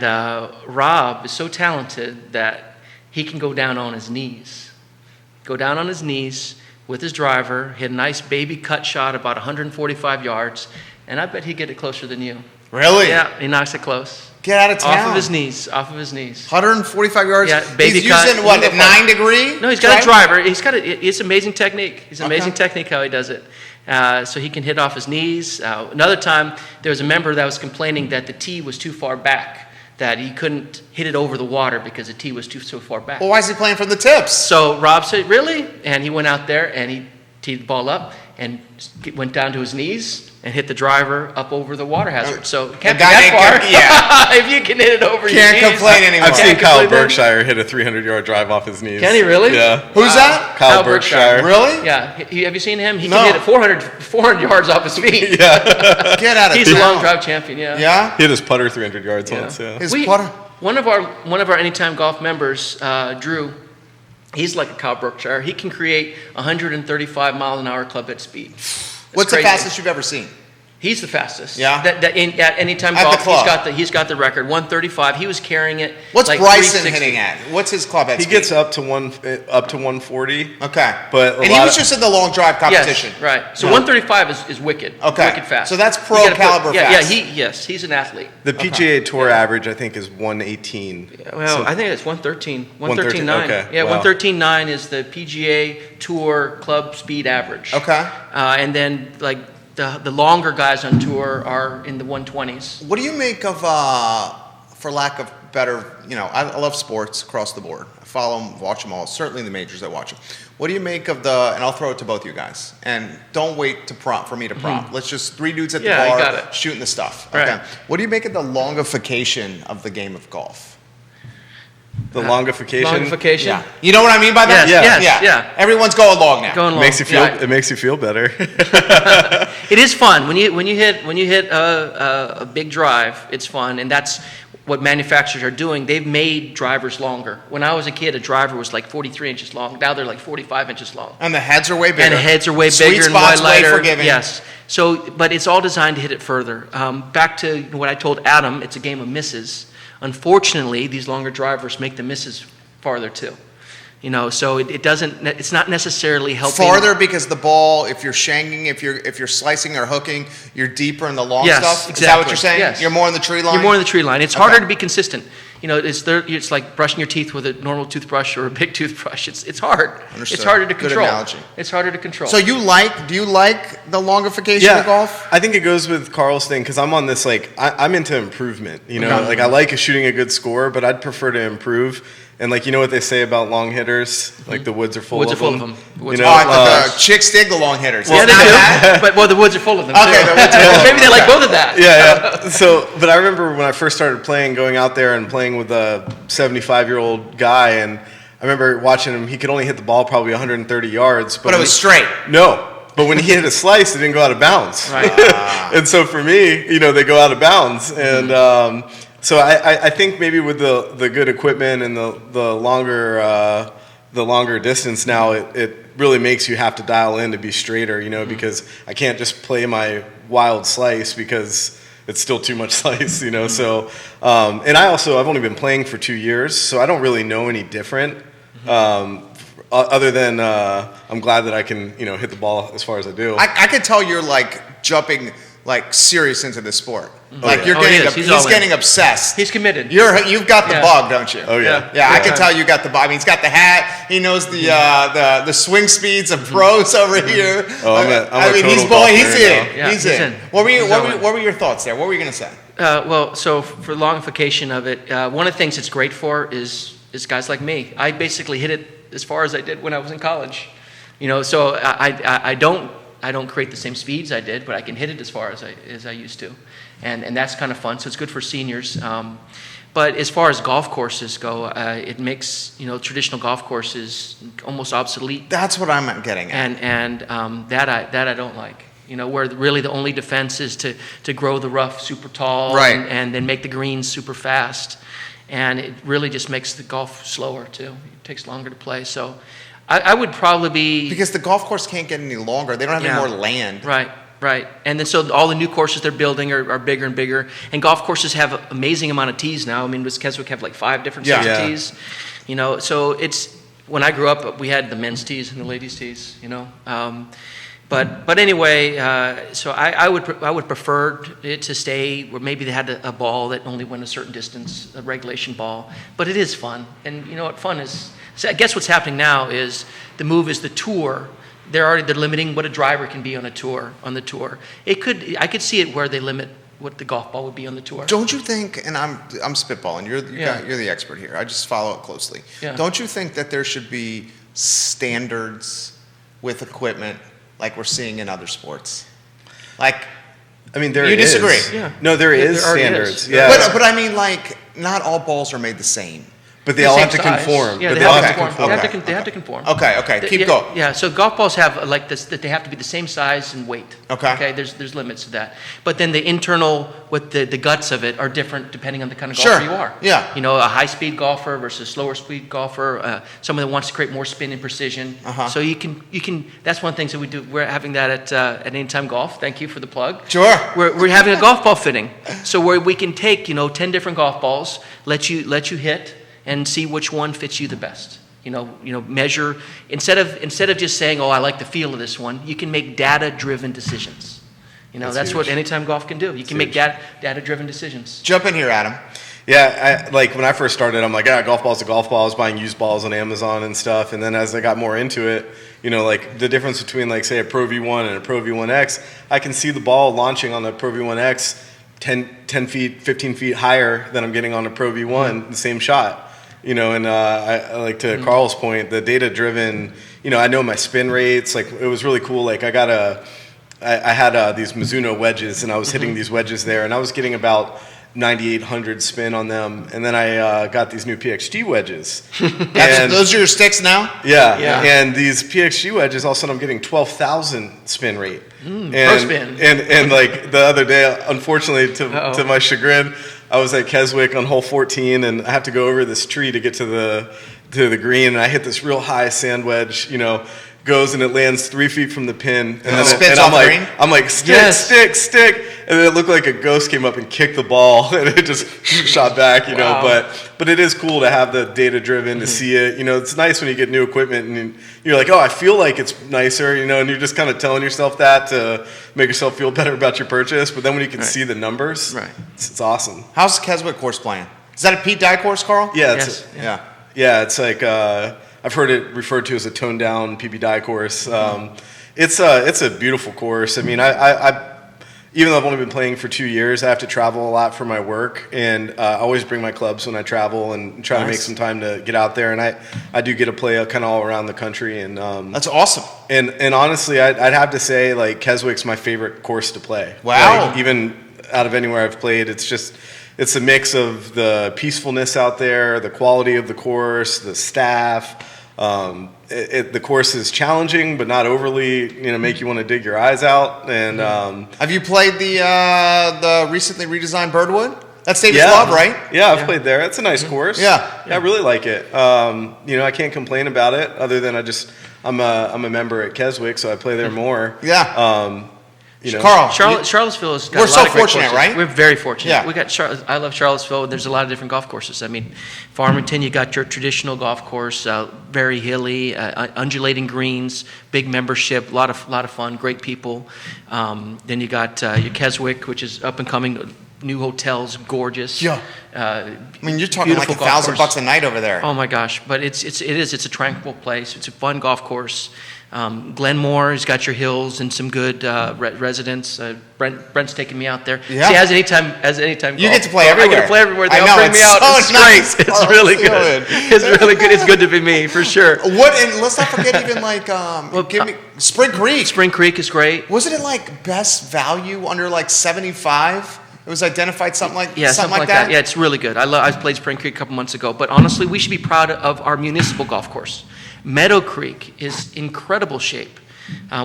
Rob is so talented that he can go down on his knees. Go down on his knees with his driver, hit a nice baby cut shot about 145 yards, and I bet he'd get it closer than you. Really? Yeah, he knocks it close. Get out of town. Off of his knees. 145 yards? Yeah, baby He's cut. using, what, a 9-degree? No, he's got a driver. It's amazing technique. It's amazing technique how he does it. So he can hit off his knees. Another time, there was a member that was complaining that the tee was too far back, that he couldn't hit it over the water because the tee was so far back. Well, why is he playing from the tips? So Rob said, "Really?" And he went out there and he teed the ball up and went down to his knees and hit the driver up over the water hazard. So can't be that far. If you can hit it over your knees. Can't complain anymore. I've seen Kyle Berkshire hit a 300-yard drive off his knees. Can he really? Yeah. Who's that? Kyle Berkshire. Really? Yeah. Have you seen him? He No. can hit it 400 yards off his feet. Yeah. Get out of He's town. a long drive champion. Yeah. Yeah? He hit his putter 300 yards once. Yeah. His putter. One of our Anytime Golf members, Drew, he's like a Kyle Berkshire. He can create 135 mile an hour club head speed. What's crazy. the fastest you've ever seen? He's the fastest. Yeah? At Anytime At the Golf, club. he's got the record, 135. He was carrying it. What's like Bryson 360. hitting at? What's his club head He speed? gets up to 140. Okay. But and he was just in the long drive competition. Yes, right. So No. 135 is wicked. Okay. Wicked fast. So that's You pro gotta caliber fast. Yeah, he's an athlete. The PGA Tour average, I think, is 118. Well, I think it's 113. 113, 113.9. okay. Yeah, Wow. 113.9 is the PGA Tour club speed average. Okay. And then, like, the longer guys on tour are in the 120s. What do you make of, for lack of better, I love sports across the board. I follow them, watch them all, certainly the majors I watch them. What do you make of and I'll throw it to both you guys, and don't wait for me to prompt. Let's just 3 dudes at the Yeah, you bar got it. shooting the stuff. Right. Okay. What do you make of the longification of the game of golf? The longification. Longification. You know what I mean by that? Yes, yeah. Everyone's going long now. Going long. It makes you feel better. It is fun when you hit a big drive. It's fun, and that's what manufacturers are doing. They've made drivers longer. When I was a kid, a driver was like 43 inches long. Now they're like 45 inches long. And the heads are way bigger. And the heads are way Sweet bigger and spot's way lighter. way forgiving. Yes. So, but it's all designed to hit it further. Back to what I told Adam, it's a game of misses. Unfortunately, these longer drivers make the misses farther too. So it doesn't. It's not necessarily helping. Farther because the ball, if you're shanking, if you're slicing or hooking, you're deeper in the long Yes, stuff. exactly. Is that what you're saying? Yes. You're more in the tree line. You're more in the tree line. It's Okay. harder to be consistent. It's like brushing your teeth with a normal toothbrush or a big toothbrush. It's hard. Understood. It's harder to Good control. analogy. It's harder to control. So do you like the longification of golf? I think it goes with Carl's thing because I'm on this I'm into improvement. Okay. I like shooting a good score, but I'd prefer to improve. And what they say about long hitters, like the woods are full of them. The chicks dig the long hitters. Yeah, It's they not do. that? But the woods are full of them. Okay, too. the woods are full of Maybe they like both of that. Yeah. So, but I remember when I first started playing, going out there and playing with a 75-year-old guy, and I remember watching him. He could only hit the ball probably 130 yards, But it was straight. No. But when he hit a slice, it didn't go out of bounds. Right. And so for me, they go out of bounds. And So I think maybe with the good equipment and the longer distance now, it really makes you have to dial in to be straighter, because I can't just play my wild slice because it's still too much slice, So, and I've only been playing for 2 years, so I don't really know any different. Other than I'm glad that I can, hit the ball as far as I do. I could tell you're like jumping like serious into this sport. Like He is. he's getting obsessed. He's committed. You've got the bug, don't you? Oh yeah. Yeah, I can tell you got the bug. I mean, he's got the hat. He knows the swing speeds of pros over here. Oh, I'm a he's total golf he's nerd in. now. He's Yeah, in. he's in. What were your thoughts there? What were you gonna say? Well, so for longification of it, one of the things it's great for is guys like me. I basically hit it as far as I did when I was in college. So I don't create the same speeds I did, but I can hit it as far as I used to, and that's kind of fun. So it's good for seniors. But as far as golf courses go, it makes traditional golf courses almost obsolete. That's what I'm getting at. And that I don't like. Where really the only defense is to grow the rough super tall, Right. and then make the greens super fast, and it really just makes the golf slower too. It takes longer to play. So I would probably be, Because the golf course can't get any longer. They don't have any more land. Right. And then so all the new courses they're building are bigger and bigger. And golf courses have an amazing amount of tees now. I mean, Keswick have like 5 different sets of tees. So it's, when I grew up, we had the men's tees and the ladies' tees, But anyway, so I would prefer it to stay where maybe they had a ball that only went a certain distance, a regulation ball. But it is fun. And you know what fun is? So I guess what's happening now is the move is the tour. They're limiting what a driver can be on the tour. I could see it where they limit what the golf ball would be on the tour. Don't you think? And I'm spitballing. You're the expert here. I just follow it closely. Yeah. Don't you think that there should be standards with equipment like we're seeing in other sports? Like, I mean, there you is. disagree? Yeah. No, there is already standards. is. Yeah. But I mean, like, not all balls are made the same. But they The all same have to size. conform. Yeah, But they they all have have to to conform. conform. They have to conform. Okay, keep going. Yeah, so golf balls have like this, that they have to be the same size and weight. Okay. There's limits to that. But then the internal, with the guts of it are different depending on the kind of Sure. golfer you are. Yeah. A high-speed golfer versus slower speed golfer, someone that wants to create more spin and precision. Uh-huh. So you can, that's one of the things that we do. We're having that at Anytime Golf. Thank you for the plug. Sure. We're having a golf ball fitting. So where we can take, 10 different golf balls, let you hit, and see which one fits you the best. Measure, instead of just saying, oh, I like the feel of this one, you can make data-driven decisions. That's what huge. Anytime Golf can do. You can make data-driven decisions. Jump in here, Adam. Yeah, like when I first started, I'm like, golf ball's a golf ball. I was buying used balls on Amazon and stuff. And then as I got more into it, like the difference between, like, say, a Pro V1 and a Pro V1X, I can see the ball launching on the Pro V1X 10 feet, 15 feet higher than I'm getting on a Pro V1, the same shot. And I like to Carl's point, the data-driven, I know my spin rates. Like, it was really cool. Like, I had these Mizuno wedges, and I was hitting these wedges there, and I was getting about 9,800 spin on them. And then I got these new PXG wedges. Those are your sticks now? Yeah. And these PXG wedges, all of a sudden I'm getting 12,000 spin rate. Pro spin. And like the other day, unfortunately, to my chagrin, I was at Keswick on hole 14, and I have to go over this tree to get to the green, and I hit this real high sand wedge, goes and it lands 3 feet from the pin, and then spins off the green? I'm like, stick, and then it looked like a ghost came up and kicked the ball, and it just shot back, Wow. But it is cool to have the data driven to see it. It's nice when you get new equipment and you're like, oh, I feel like it's nicer, and you're just kind of telling yourself that to make yourself feel better about your purchase. But then when you can see the numbers, it's awesome. How's the Keswick course playing? Is that a Pete Dye course, Carl? Yeah, Yeah, it's like I've heard it referred to as a toned down PB Dye course. It's a beautiful course. I mean, I even though I've only been playing for 2 years, I have to travel a lot for my work, and I always bring my clubs when I travel and try to make some time to get out there. And I do get to play kind of all around the country. And that's awesome. And honestly, I'd have to say, like, Keswick's my favorite course to play. Wow. Like, even out of anywhere I've played, it's a mix of the peacefulness out there, the quality of the course, the staff. The course is challenging, but not overly, make you want to dig your eyes out. And have you played the recently redesigned Birdwood? That's Davis Love, right? Yeah, I've played there. It's a nice course. Yeah. I really like it. I can't complain about it other than I'm a member at Keswick, so I play there more. Yeah. Carl, Charlottesville has got we're a lot so of great fortunate, courses. right? We're very fortunate. Yeah. We got I love Charlottesville. There's a lot of different golf courses. I mean, Farmington, you got your traditional golf course, very hilly, undulating greens, big membership, a lot of fun, great people. Then you got your Keswick, which is up and coming. New hotels, gorgeous. Yeah. You're talking like $1,000 a night over there. Oh my gosh! But it's a tranquil place. It's a fun golf course. Glenmore has got your hills and some good residents. Brent's taking me out there. Yeah. See, as anytime You golf, get to play everywhere. I get to play everywhere. They I know, all bring it's me out. so It's nice, great. Carl. It's really It's good. good. It's really good. It's good to be me for sure. And let's not forget even Spring Creek. Spring Creek is great. Wasn't it like best value under like 75? It was identified something like that. Yeah, it's really good. I played Spring Creek a couple months ago, but honestly, we should be proud of our municipal golf course. Meadow Creek is incredible shape.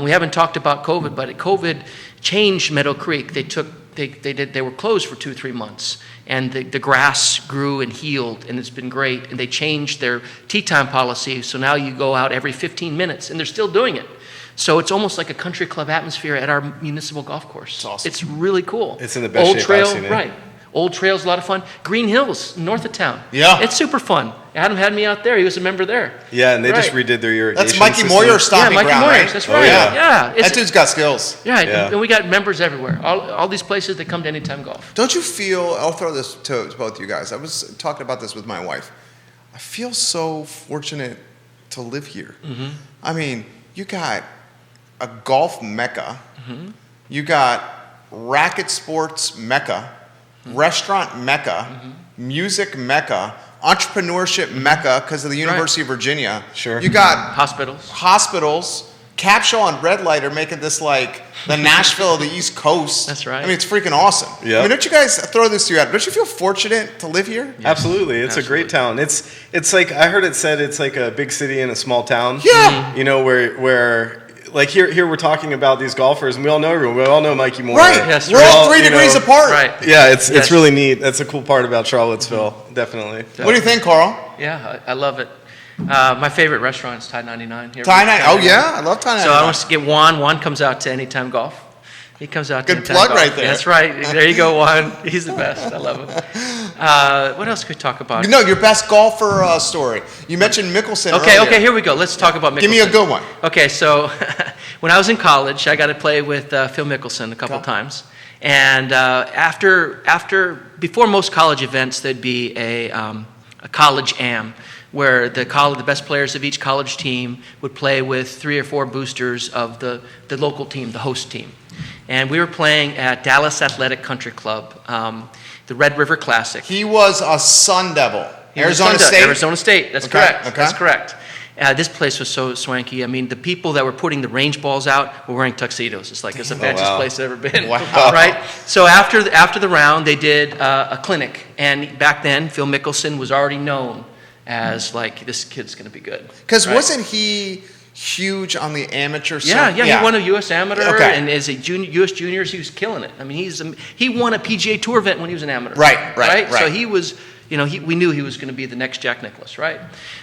We haven't talked about COVID, but COVID changed Meadow Creek. They were closed for 2-3 months, and the grass grew and healed, and it's been great. And they changed their tee time policy, so now you go out every 15 minutes, and they're still doing it. So it's almost like a country club atmosphere at our municipal golf course. It's awesome. It's really cool. It's in the best Old shape Trail, I've seen it. right? Old Trail's a lot of fun. Green Hills, north of town. Yeah. It's super fun. Adam had me out there. He was a member there. Yeah, and they just Right. redid their irrigation That's Mikey system. Moyer's stomping Mikey ground, Moyers, right? that's Oh, right. yeah. Yeah. That dude's got skills. Yeah, and we got members everywhere. All these places that come to Anytime Golf. Don't you feel, I'll throw this to both you guys. I was talking about this with my wife. I feel so fortunate to live here. Mm-hmm. I mean, you got a golf mecca. Mm-hmm. You got racket sports mecca, restaurant mecca, music mecca, entrepreneurship mecca because of the University of Virginia. Sure. You got Hospitals. Capshaw and Red Light are making this like the Nashville of the East Coast. That's right. I mean, it's freaking awesome. Yeah. I mean, don't you guys throw this to you out? Don't you feel fortunate to live here? Yeah. Absolutely, it's a great town. It's like I heard it said it's like a big city in a small town. Yeah. You know where like here we're talking about these golfers and we all know everyone. We all know Mikey Moore. Right. Yes, We're all 3 you degrees know, apart. Right. Yeah, it's Yes. really neat. That's a cool part about Charlottesville, definitely. What do you think, Carl? Yeah, I love it. My favorite restaurant is Thai 99. Here. Tie night. Oh yeah, I love tie night. So I want to get Juan. Juan comes out to Anytime Golf. He comes out to Good Anytime plug Golf. right there. That's right. There you go, Juan. He's the best. I love him. What else could we talk about? No, your best golfer story. You mentioned Mickelson. Okay, earlier. here we go. Let's talk about Mickelson. Give me a good one. Okay, so when I was in college, I got to play with Phil Mickelson a couple times. And before most college events, there'd be a college am, where the best players of each college team would play with 3 or 4 boosters of the local team, the host team. And we were playing at Dallas Athletic Country Club, the Red River Classic. He was a Sun Devil. Arizona State, that's correct. Okay. That's correct. This place was so swanky. I mean, the people that were putting the range balls out were wearing tuxedos. It's like it's the fanciest place I've ever been. Wow. Right? So after the round, they did a clinic. And back then, Phil Mickelson was already known as like, this kid's going to be good. Because right? wasn't he huge on the amateur Yeah, side? he won a U.S. Amateur, Okay. and as a U.S. Juniors, he was killing it. I mean, he won a PGA Tour event when he was an amateur. Right. So he was, we knew he was going to be the next Jack Nicklaus, right?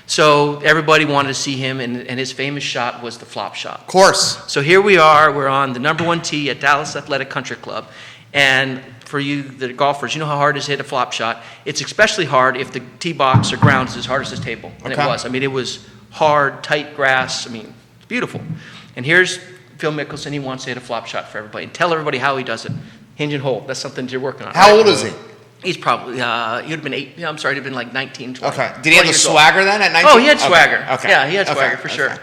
So everybody wanted to see him, and his famous shot was the flop shot. Of course. So here we are, we're on the number 1 tee at Dallas Athletic Country Club, and for you, the golfers, you know how hard it is to hit a flop shot. It's especially hard if the tee box or ground is as hard as this table, and Okay. it was. I mean, it was hard, tight grass. I mean, it's beautiful. And here's Phil Mickelson. He wants to hit a flop shot for everybody. And tell everybody how he does it. Hinge and hold. That's something you're working on. How right? old is he? He's probably, he would have been 8. I'm sorry, he'd have been like 19, 20. Okay. Did he have the 20 years old. swagger then at 19? Oh, he had swagger. Okay. Yeah, he had Okay. swagger for Okay. sure.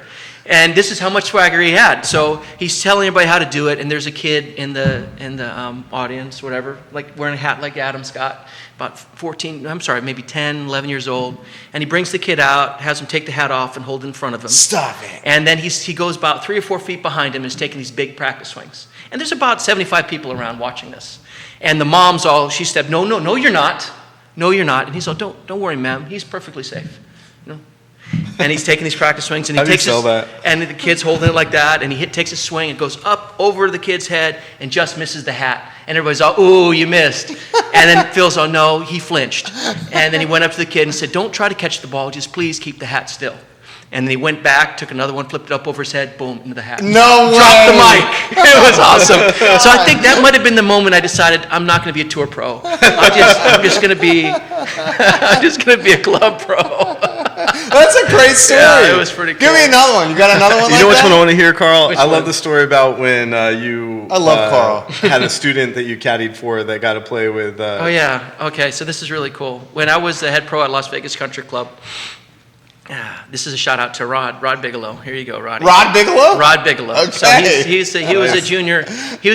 And this is how much swagger he had. So he's telling everybody how to do it, and there's a kid in the audience, whatever, like wearing a hat like Adam Scott, about maybe 10, 11 years old. And he brings the kid out, has him take the hat off and hold it in front of him. Stop it. And then he goes about 3 or 4 feet behind him and is taking these big practice swings. And there's about 75 people around watching this. And the mom's she said, no, you're not. No, you're not. And he's all, don't worry, ma'am. He's perfectly safe. And he's taking these practice swings, and How do you sell that? and the kid's holding it like that, and he takes a swing and goes up over the kid's head and just misses the hat. And everybody's all, ooh, you missed. And then Phil's all, no, he flinched. And then he went up to the kid and said, don't try to catch the ball, just please keep the hat still. And then he went back, took another one, flipped it up over his head, boom, into the hat. No way! Dropped the mic. It was awesome. So I think that might have been the moment I decided I'm not going to be a tour pro. I'm just going to be a club pro. That's a great story. Yeah, it was pretty cool. Give me another one. You got another one You know which one I that? want to hear, Carl? Which I love one? the story about when you I love Carl. had a student that you caddied for that got to play with. Oh, yeah. Okay, so this is really cool. When I was the head pro at Las Vegas Country Club, this is a shout out to Rod Bigelow. Here you go, Roddy. Rod Bigelow? Rod Bigelow. Okay. So he was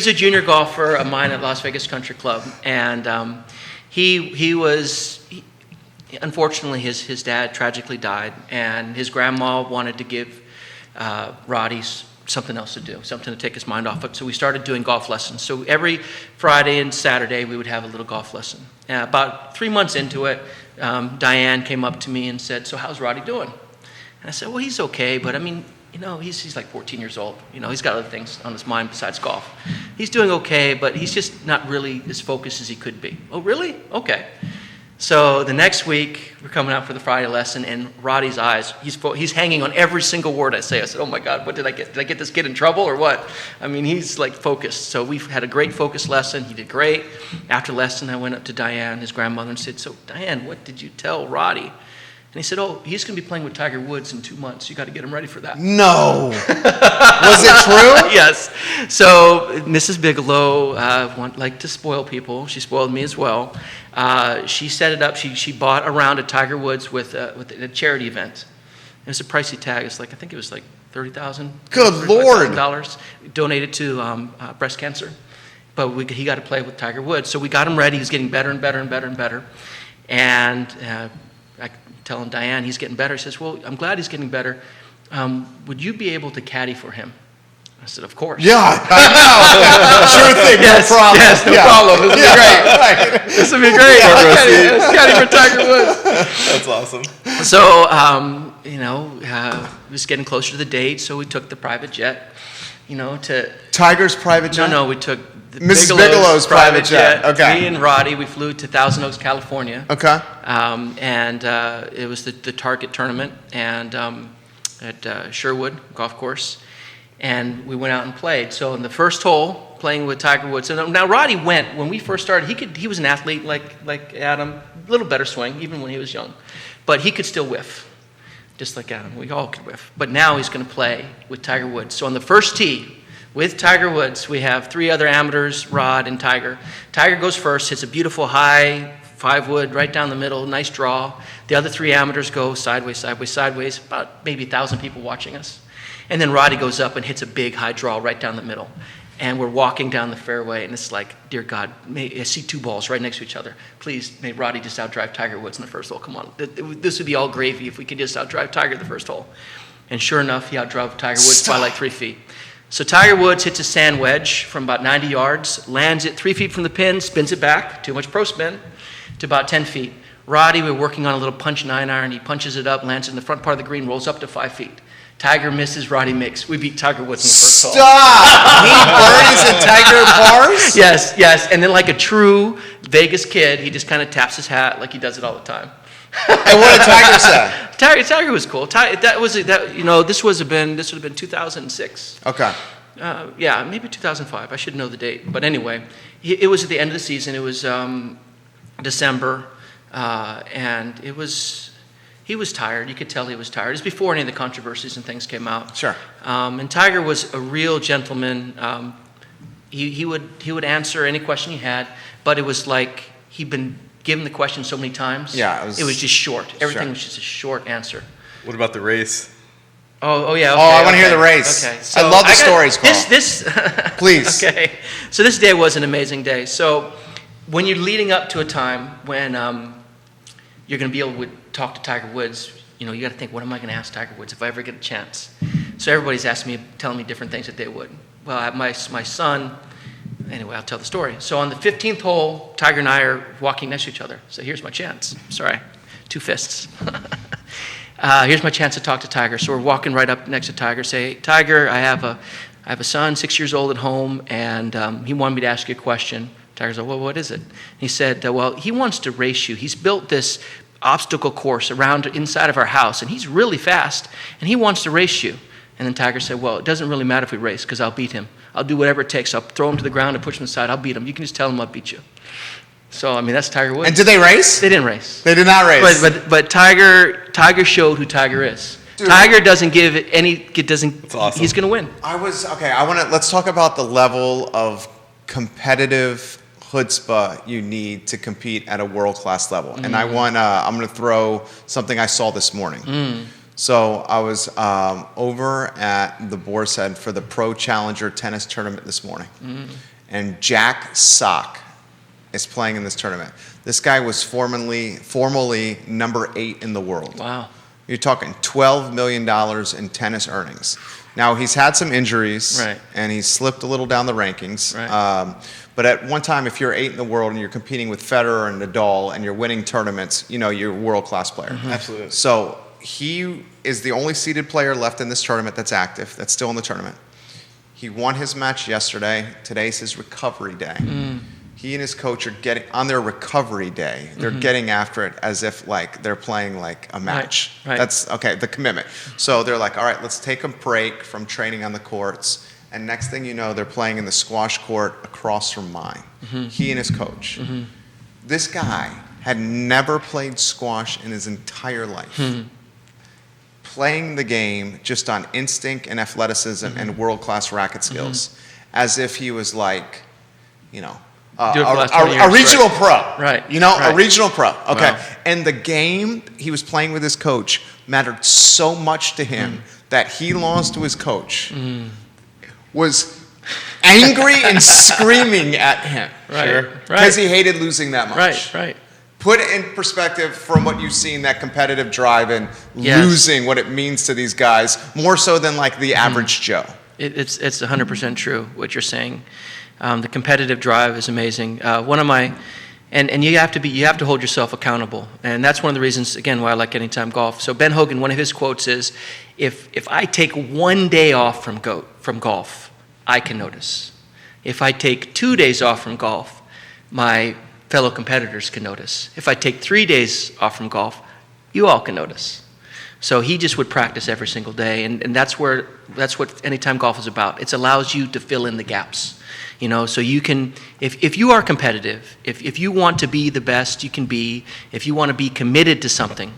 a junior golfer of mine at Las Vegas Country Club, and unfortunately his dad tragically died, and his grandma wanted to give Roddy something else to do, something to take his mind off it. So we started doing golf lessons. So every Friday and Saturday we would have a little golf lesson. About 3 months into it, Diane came up to me and said, so how's Roddy doing? And I said, well, he's okay, but I mean, he's like 14 years old. He's got other things on his mind besides golf. He's doing okay, but he's just not really as focused as he could be. Oh, really? Okay. So the next week, we're coming out for the Friday lesson, and Roddy's eyes, he's hanging on every single word I say. I said, oh my God, what did I get? Did I get this kid in trouble or what? I mean, he's like focused. So we've had a great focus lesson. He did great. After lesson, I went up to Diane, his grandmother, and said, so Diane, what did you tell Roddy? And he said, oh, he's going to be playing with Tiger Woods in 2 months. You got to get him ready for that. No. Was it true? Yes. So Mrs. Bigelow liked to spoil people. She spoiled me as well. She set it up. She bought a round of Tiger Woods with a charity event. It was a pricey tag. It's like, I think it was like $30,000. Good Lord. Donated to breast cancer. But he got to play with Tiger Woods. So we got him ready. He was getting better and better and better and better. And I telling Diane he's getting better. He says, well, I'm glad he's getting better. Would you be able to caddy for him? I said, of course. Yeah, I know. Sure thing, Yes, no problem. yes, no problem. This will be great. This will be great. Let's caddy for Tiger Woods. That's awesome. So, it was getting closer to the date, so we took the private jet, to... Tiger's private jet? No, we took Mrs. Bigelow's private jet. Okay. Me and Roddy, we flew to Thousand Oaks, California. Okay. And it was the Target tournament and at Sherwood Golf Course. And we went out and played. So in the first hole, playing with Tiger Woods. So now Roddy went, when we first started, he was an athlete like Adam, a little better swing, even when he was young. But he could still whiff, just like Adam. We all could whiff. But now he's going to play with Tiger Woods. So on the first tee, with Tiger Woods, we have 3 other amateurs, Rod and Tiger. Tiger goes first, hits a beautiful high 5-wood right down the middle, nice draw. The other 3 amateurs go sideways, sideways, sideways, about maybe 1,000 people watching us. And then Roddy goes up and hits a big high draw right down the middle. And we're walking down the fairway, and it's like, dear God, I see 2 balls right next to each other. Please, may Roddy just outdrive Tiger Woods in the first hole. Come on. This would be all gravy if we could just outdrive Tiger the first hole. And sure enough, he outdrove Tiger Woods by like 3 feet. So Tiger Woods hits a sand wedge from about 90 yards, lands it 3 feet from the pin, spins it back, too much pro spin, to about 10 feet. Roddy, we're working on a little punch 9-iron. He punches it up, lands it in the front part of the green, rolls up to 5 feet. Tiger misses, Roddy makes. We beat Tiger Woods in the first hole. Stop! He birdies at Tiger bars? Yes. And then like a true Vegas kid, he just kind of taps his hat like he does it all the time. And what did Tiger say? Tiger was cool. This would have been 2006. Okay. Yeah, maybe 2005. I should know the date. But anyway, it was at the end of the season. It was December, and he was tired. You could tell he was tired. It was before any of the controversies and things came out. Sure. And Tiger was a real gentleman. He would answer any question you had, but it was like he'd been given the question so many times. Yeah, it was just short. Everything sure. was just a short answer. What about the race? Oh yeah. Okay, I want to hear the race. Okay. I love the stories, Carl. This Please. Okay. So this day was an amazing day. So when you're leading up to a time when you're going to be able to talk to Tiger Woods, you got to think, what am I going to ask Tiger Woods if I ever get a chance? So everybody's telling me different things that they would. Well, my son. Anyway, I'll tell the story. So on the 15th hole, Tiger and I are walking next to each other. So here's my chance. Sorry, 2 fists. Here's my chance to talk to Tiger. So we're walking right up next to Tiger. Say, Tiger, I have a son, 6 years old at home, and he wanted me to ask you a question. Tiger said, well, what is it? He said, well, he wants to race you. He's built this obstacle course around inside of our house, and he's really fast, and he wants to race you. And then Tiger said, well, it doesn't really matter if we race because I'll beat him. I'll do whatever it takes. I'll throw him to the ground and push him aside. I'll beat him. You can just tell him I'll beat you. So, I mean, that's Tiger Woods. And did they race? They didn't race. They did not race. But Tiger showed who Tiger is. Dude, Tiger doesn't give any. That's awesome. He's going to win. Let's talk about the level of competitive chutzpah you need to compete at a world-class level. And I'm going to throw something I saw this morning. So I was over at the Boar's Head for the Pro Challenger tennis tournament this morning. And Jack Sock is playing in this tournament. This guy was formerly number 8 in the world. Wow. You're talking $12 million in tennis earnings. Now, he's had some injuries, right, and he's slipped a little down the rankings. Right. But at one time, if you're 8 in the world and you're competing with Federer and Nadal and you're winning tournaments, you're a world-class player. Absolutely. So he is the only seeded player left in this tournament that's active, that's still in the tournament. He won his match yesterday. Today's his recovery day. He and his coach are getting on their recovery day. They're getting after it as if they're playing a match. Right. That's the commitment. So they're like, all right, let's take a break from training on the courts. And next thing you know, they're playing in the squash court across from mine. He and his coach. This guy had never played squash in his entire life. Playing the game just on instinct and athleticism and world-class racket skills, as if he was a regional pro. Right. A regional pro. Okay. Wow. And the game he was playing with his coach mattered so much to him that he lost to his coach. Was angry and screaming at him. Right. Because he hated losing that much. Right. Put it in perspective from what you've seen, that competitive drive and losing, what it means to these guys, more so than the average Joe. It's 100% true what you're saying. The competitive drive is amazing. One of my, and you have to hold yourself accountable, and that's one of the reasons again why I like Anytime Golf. So Ben Hogan, one of his quotes is, if I take one day off from golf, I can notice. If I take 2 days off from golf, my fellow competitors can notice. If I take 3 days off from golf, you all can notice. So he just would practice every single day, and that's what Anytime Golf is about. It allows you to fill in the gaps. So you can, if you are competitive, if you want to be the best you can be, if you want to be committed to something,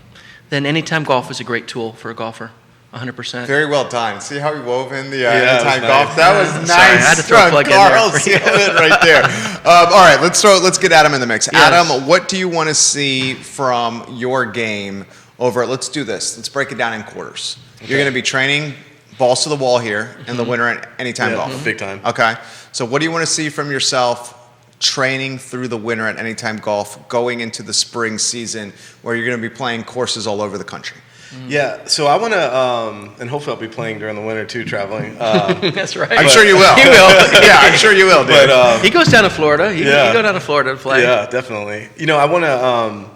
then Anytime Golf is a great tool for a golfer. 100%. Very well done. See how we wove in the nice. Anytime Golf? That was nice. Sorry, I had to throw a plug in Carl there. Seelman right there. All right, let's get Adam in the mix. Yes. Adam, what do you want to see from your game over? Let's do this. Let's break it down in quarters. Okay. You're going to be training balls to the wall here in the winter at Anytime Golf. Big time. Okay. So what do you want to see from yourself training through the winter at Anytime Golf, going into the spring season where you're going to be playing courses all over the country? Yeah, so I want to, and hopefully I'll be playing during the winter too, traveling. That's right. I'm sure you will. He will. Yeah, I'm sure you will, dude. But, he goes down to Florida. He go down to Florida to play. Yeah, definitely. I want to,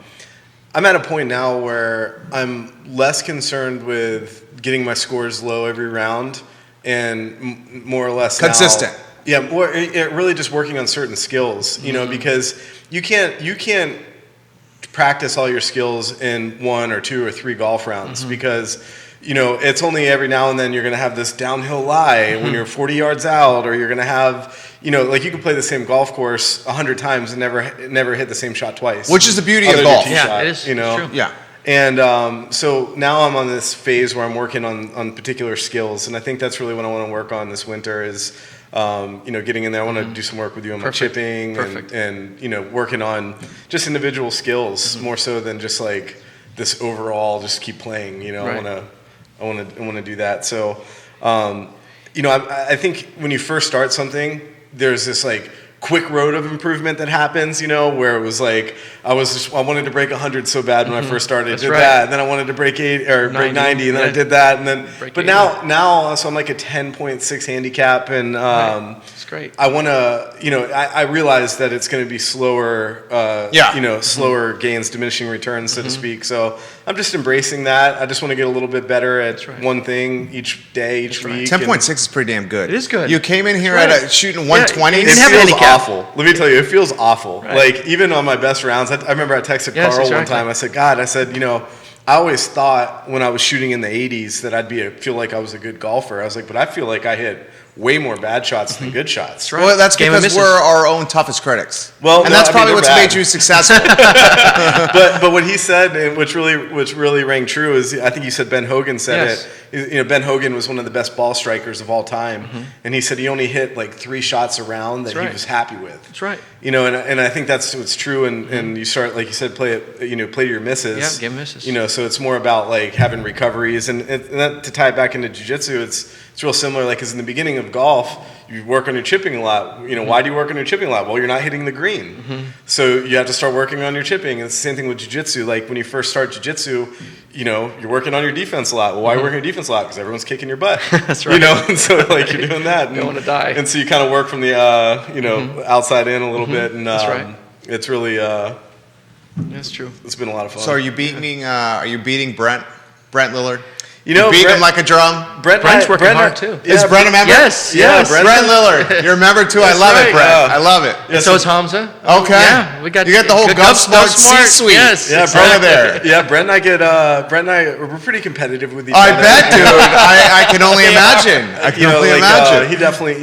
I'm at a point now where I'm less concerned with getting my scores low every round and more or less consistent. Now, really just working on certain skills, because you can't practice all your skills in 1 or 2 or 3 golf rounds because it's only every now and then you're going to have this downhill lie when you're 40 yards out, or you're going to have you can play the same golf course 100 times and never hit the same shot twice, which is the beauty of golf. Yeah, it is. True. Yeah. And so now I'm on this phase where I'm working on particular skills, and I think that's really what I want to work on this winter is getting in there. I want to do some work with you on my chipping and working on just individual skills more so than just this overall just keep playing. Right. I want to do that. So I think when you first start something, there's this quick road of improvement that happens, where it was I wanted to break 100 so bad when I first started. That's did right. that, and then I wanted to break 80, break 90, and then I did that, and then break now so I'm a 10.6 handicap, and it's great. I want to, I realize that it's going to be slower, slower gains, diminishing returns, so to speak. So I'm just embracing that. I just want to get a little bit better at one thing each day, each week. 10.6 is pretty damn good. It is good. You came in here shooting 120. Yeah, he didn't have a handicap. awful. Let me tell you, it feels awful. Right. Like, even on my best rounds, I remember I texted Yes, Carl one exactly. time. I said, God, I always thought when I was shooting in the 80s that feel like I was a good golfer. I was like, but I feel like I hit way more bad shots than good shots. That's right. Well, that's Game of because misses. we're our own toughest critics. Well, and no, that's I mean, probably they're what's bad. made you successful. But what he said, and which really rang true, is I think you said Ben Hogan said Yes. it. Ben Hogan was one of the best ball strikers of all time, and he said he only hit like 3 shots around that That's right. he was happy with. That's right. And I think that's what's true. And you start, like you said, play to your misses. Yeah, game misses. So it's more about like having recoveries, and that, to tie it back into jiu-jitsu, it's real similar. Like, because in the beginning of golf, you work on your chipping a lot. Why do you work on your chipping a lot? Well, you're not hitting the green. So you have to start working on your chipping. And it's the same thing with jiu-jitsu. Like, when you first start jiu-jitsu, you're working on your defense a lot. Well, why are you working on your defense a lot? Because everyone's kicking your butt. That's right. And so, like, you're doing that. Don't want to die. And so you kind of work from the, outside in a little bit. And That's right. it's really, That's true. it's been a lot of fun. So are you beating Brent Lillard? You beat him like a drum? Brent's working hard, too. Is Brent a member? Yes, Yeah, yes. Brent Lillard. You're a member too. I That's love right. it, Brent. Yeah. I love it. And so is Hamza. Okay. Yeah, we got You got the whole good Gulf Smart Smart. C-suite. Yes, Yeah, exactly. over there. Yeah, Brent and I, we're pretty competitive with each I other. bet, dude. I can only imagine. I can only imagine. He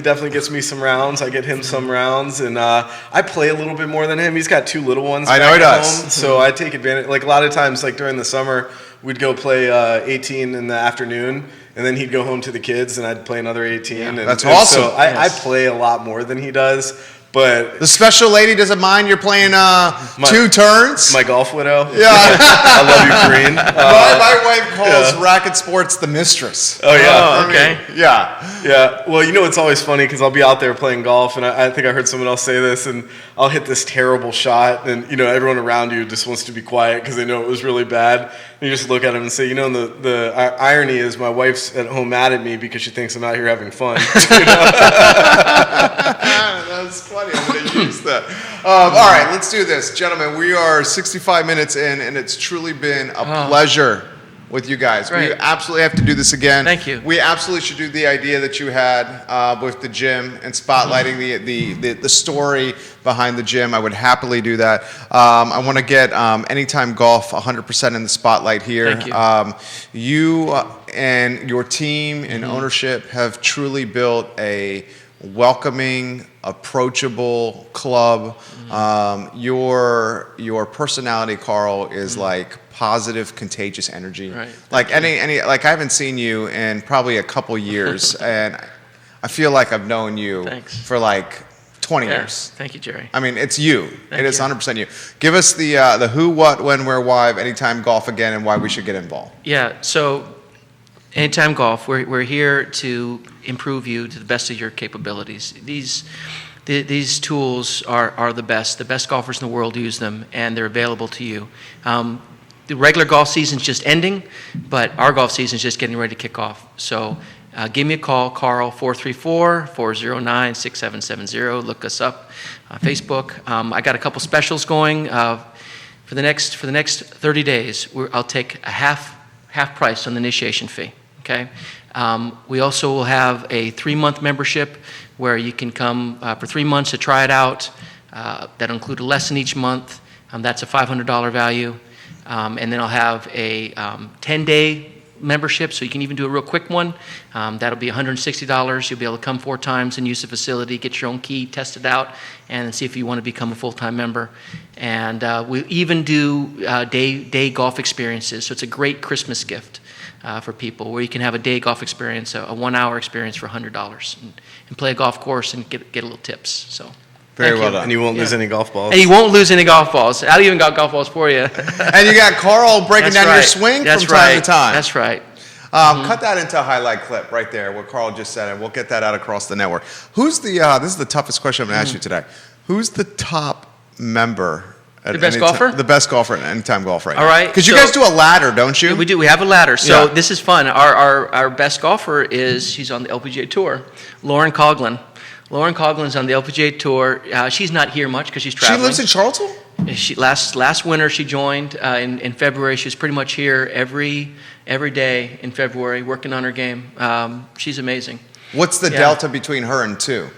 definitely gets me some rounds. I get him some rounds, and I play a little bit more than him. He's got 2 little ones. I know back he at does. home, so I take advantage. Like, a lot of times, like during the summer, we'd go play 18 in the afternoon, and then he'd go home to the kids, and I'd play another 18. Yeah. And, That's and awesome. So I Yes. play a lot more than he does, but The special lady doesn't mind you're playing 2 turns? my golf widow. Yeah. I love you, Green. my wife calls racket sports the mistress. Oh yeah. Oh, okay. Yeah. Yeah, well, it's always funny because I'll be out there playing golf, and I think I heard someone else say this, and I'll hit this terrible shot, and everyone around you just wants to be quiet because they know it was really bad. And you just look at them and say, and the irony is my wife's at home mad at me because she thinks I'm out here having fun. That's funny. I'm going to use that. All right, let's do this. Gentlemen, we are 65 minutes in, and it's truly been a pleasure with you guys. We Great. absolutely have to do this again. Thank you. We absolutely should do the idea that you had with the gym and spotlighting the story behind the gym. I would happily do that. I want to get Anytime Golf 100% in the spotlight here. Thank you. You and your team and ownership have truly built a welcoming, approachable club. Your personality, Carl, is like positive, contagious energy. Right. Like like I haven't seen you in probably a couple years, and I feel like I've known you Thanks. for like 20 Yeah. years. Thank you, Jerry. I mean, it's you. Thank It is you. 100% you. Give us the who, what, when, where, why of Anytime Golf again, and why we should get involved. Yeah, so Anytime Golf, we're here to improve you to the best of your capabilities. These tools are the best. The best golfers in the world use them, and they're available to you. The regular golf season's just ending, but our golf season's just getting ready to kick off. So give me a call, Carl, 434-409-6770. Look us up on Facebook. I got a couple specials going. For the next 30 days, I'll take a half price on the initiation fee. Okay. We also will have a 3-month membership where you can come for 3 months to try it out. That'll include a lesson each month. That's a $500 value. And then I'll have a 10-day membership, so you can even do a real quick one. That'll be $160. You'll be able to come 4 times and use the facility, get your own key, test it out, and see if you want to become a full-time member. And we even do day golf experiences, so it's a great Christmas gift for people, where you can have a day golf experience, a 1-hour experience for $100, and play a golf course and get a little tips. So. Very Thank well you. done. And you won't lose any golf balls. And you won't lose any golf balls. I even got golf balls for you. And you got Carl breaking down your swing That's from time to time. That's right. Cut that into a highlight clip right there, what Carl just said, and we'll get that out across the network. Who's the, this is the toughest question I'm going to ask you today. Who's the top member? The best golfer? The best golfer at Anytime Golf right now. All right, Because you so- guys do a ladder, don't you? We do. We have a ladder. So Yeah. this is fun. Our best golfer she's on the LPGA Tour, Lauren Coughlin. Lauren Coughlin's on the LPGA Tour. She's not here much because she's She traveling. lives in Charlottesville? Last winter she joined in February. She was pretty much here every day in February working on her game. She's amazing. What's the Yeah. delta between her and 2?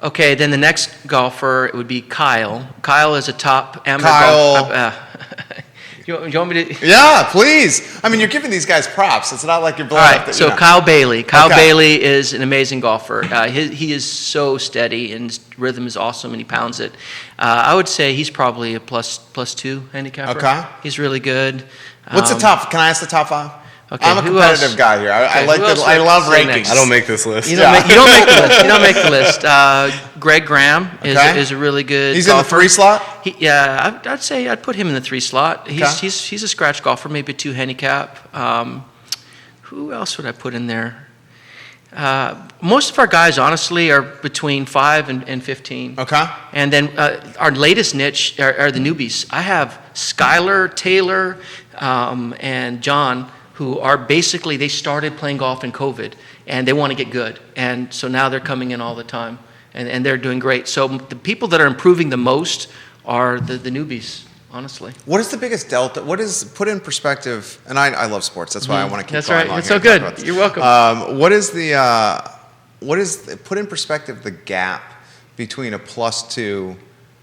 Okay, then the next golfer it would be Kyle. Kyle is a top amateur Kyle. golfer. You want me to? Yeah, please. I mean, you're giving these guys props. It's not like you're blowing All up. right, so Kyle Bailey. Kyle Bailey is an amazing golfer. He is so steady, and his rhythm is awesome, and he pounds it. I would say he's probably a plus 2 handicapper. Okay. He's really good. What's the top? Can I ask the top 5? Okay, I'm a who competitive else? guy here. I Okay, who else I would love say rankings. next? I don't make this list. You don't make the list. You don't make the list. Greg Graham is a really good. He's golfer. in the 3 slot. I'd say I'd put him in the 3 slot. He's a scratch golfer, maybe 2 handicap. Who else would I put in there? Most of our guys, honestly, are between 5 and 15. Okay. And then our latest niche are the newbies. I have Skylar, Taylor, and John, who are basically, they started playing golf in COVID, and they want to get good. And so now they're coming in all the time, and they're doing great. So the people that are improving the most are the newbies, honestly. What is the biggest delta? What is, put in perspective, and I love sports, that's why I want to keep That's going right. along It's here so and talk about good. this. You're welcome. Put in perspective the gap between a +2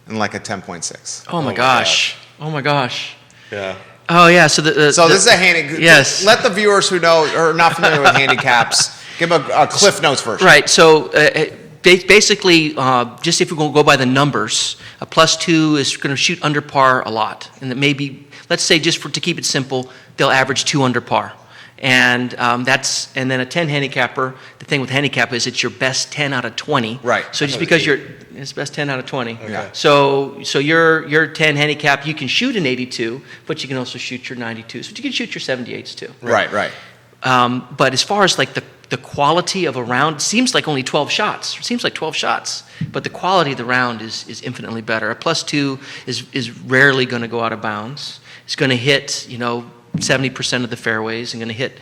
and like a 10.6? Oh my gosh. Oh my gosh. Yeah. Oh yeah. So this is a handy. Yes. Let the viewers who know or are not familiar with handicaps give a Cliff Notes version. Right. So basically, just if we're going to go by the numbers, a +2 is going to shoot under par a lot, and that maybe, let's say, to keep it simple, they'll average 2 under par, and and then a 10 handicapper. The thing with handicap is it's your best 10 out of 20. Right. So just because it's best 10 out of 20. Okay. So your 10 handicap, you can shoot an 82, but you can also shoot your 92s. But you can shoot your 78s too. Right. But as far as like the quality of a round, it seems like only 12 shots. It seems like 12 shots, but the quality of the round is infinitely better. A +2 is rarely going to go out of bounds. It's going to hit 70% of the fairways and going to hit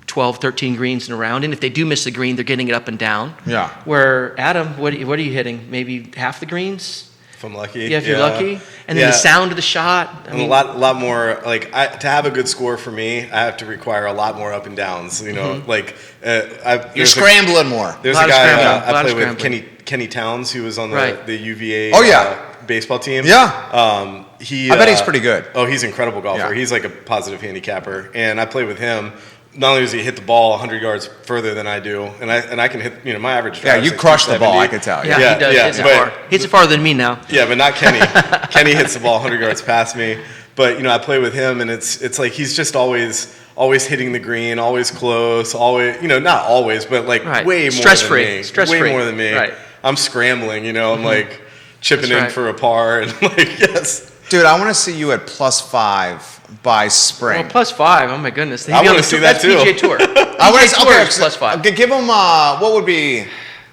12, 13 greens in a round. And if they do miss the green, they're getting it up and down. Yeah. Where Adam, what are you hitting? Maybe half the greens? If I'm lucky. Yeah, if you're lucky. And then the sound of the shot. A lot more, to have a good score for me, I have to require a lot more up and downs. You're scrambling more. There's a guy I play with, Kenny Towns, who was on the UVA baseball team. Yeah. I bet he's pretty good. Oh, he's an incredible golfer. Yeah. He's like a positive handicapper. And I play with him. Not only does he hit the ball 100 yards further than I do, and I can hit, my average drive. Yeah, you crush the ball, I can tell. Yeah, he does. Hits it far. Hits it farther than me now. Yeah, but not Kenny. Kenny hits the ball 100 yards past me. But, I play with him, and it's like he's just always hitting the green, always close, always, not always, but way more Stress-free. than me. Stress-free. Way more than me. Right. I'm scrambling, I'm like chipping in for a par, and yes. Dude, I want to see you at +5 by spring. Well, +5. Oh my goodness. I want to see that too. That's PGA Tour. I want to PGA Tour is +5. Okay, give him what would be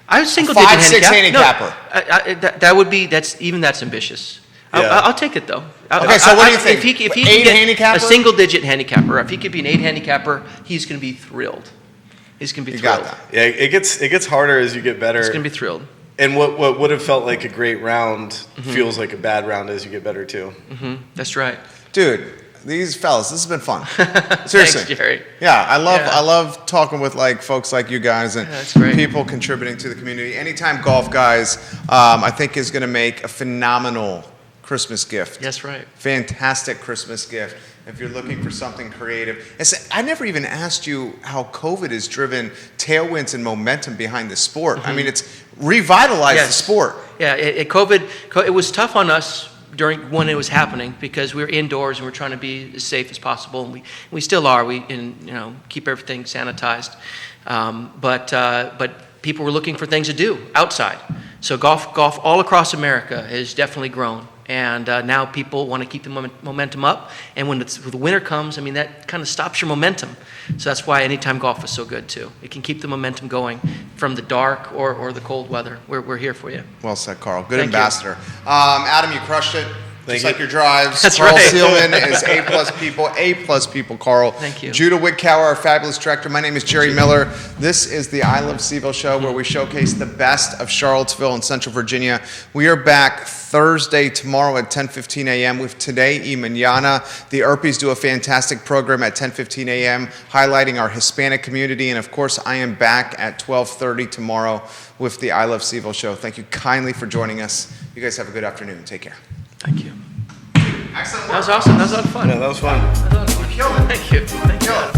I was single digit 5-6 handicapper. No, that's ambitious. Yeah. I'll take it though. Okay, so what do you think? If he 8 can get handicapper? a single digit handicapper, if he could be an 8 handicapper, he's going to be thrilled. He's going to be You thrilled. got that. Yeah, it gets harder as you get better. He's going to be thrilled. And what would have felt like a great round feels like a bad round as you get better too. That's right. Dude, these fellas, this has been fun. Seriously. Thanks, Jerry. Yeah, I love talking with folks like you guys and that's great. people contributing to the community. Anytime Golf Guys, I think is going to make a phenomenal Christmas gift. That's right. Fantastic Christmas gift. If you're looking for something creative. I never even asked you how COVID has driven tailwinds and momentum behind the sport. I mean, it's revitalized the sport. Yeah, COVID, it was tough on us when it was happening because we were indoors and we're trying to be as safe as possible, and we still are. We keep everything sanitized, but people were looking for things to do outside. So golf all across America has definitely grown. And now people want to keep the momentum up. And when the winter comes, that kind of stops your momentum. So that's why anytime golf is so good, too. It can keep the momentum going from the dark or the cold weather. We're here for you. Well said, Carl. Good Thank ambassador. Adam, you crushed it. Just like your drives. That's Carl right. Seelman is A+ people, Carl. Thank you. Judah Wickower, our fabulous director. My name is Jerry Miller. This is the I Love CVille Show, where we showcase the best of Charlottesville and Central Virginia. We are back Thursday, tomorrow at 10:15 a.m. with Today y Mañana. The Erpies do a fantastic program at 10:15 a.m. highlighting our Hispanic community. And of course, I am back at 12:30 tomorrow with the I Love CVille Show. Thank you kindly for joining us. You guys have a good afternoon. Take care. Thank you. Excellent. That was awesome. That was a lot of fun. Yeah, that was fun. That was a lot of fun. Killed it. Thank you. Thank you.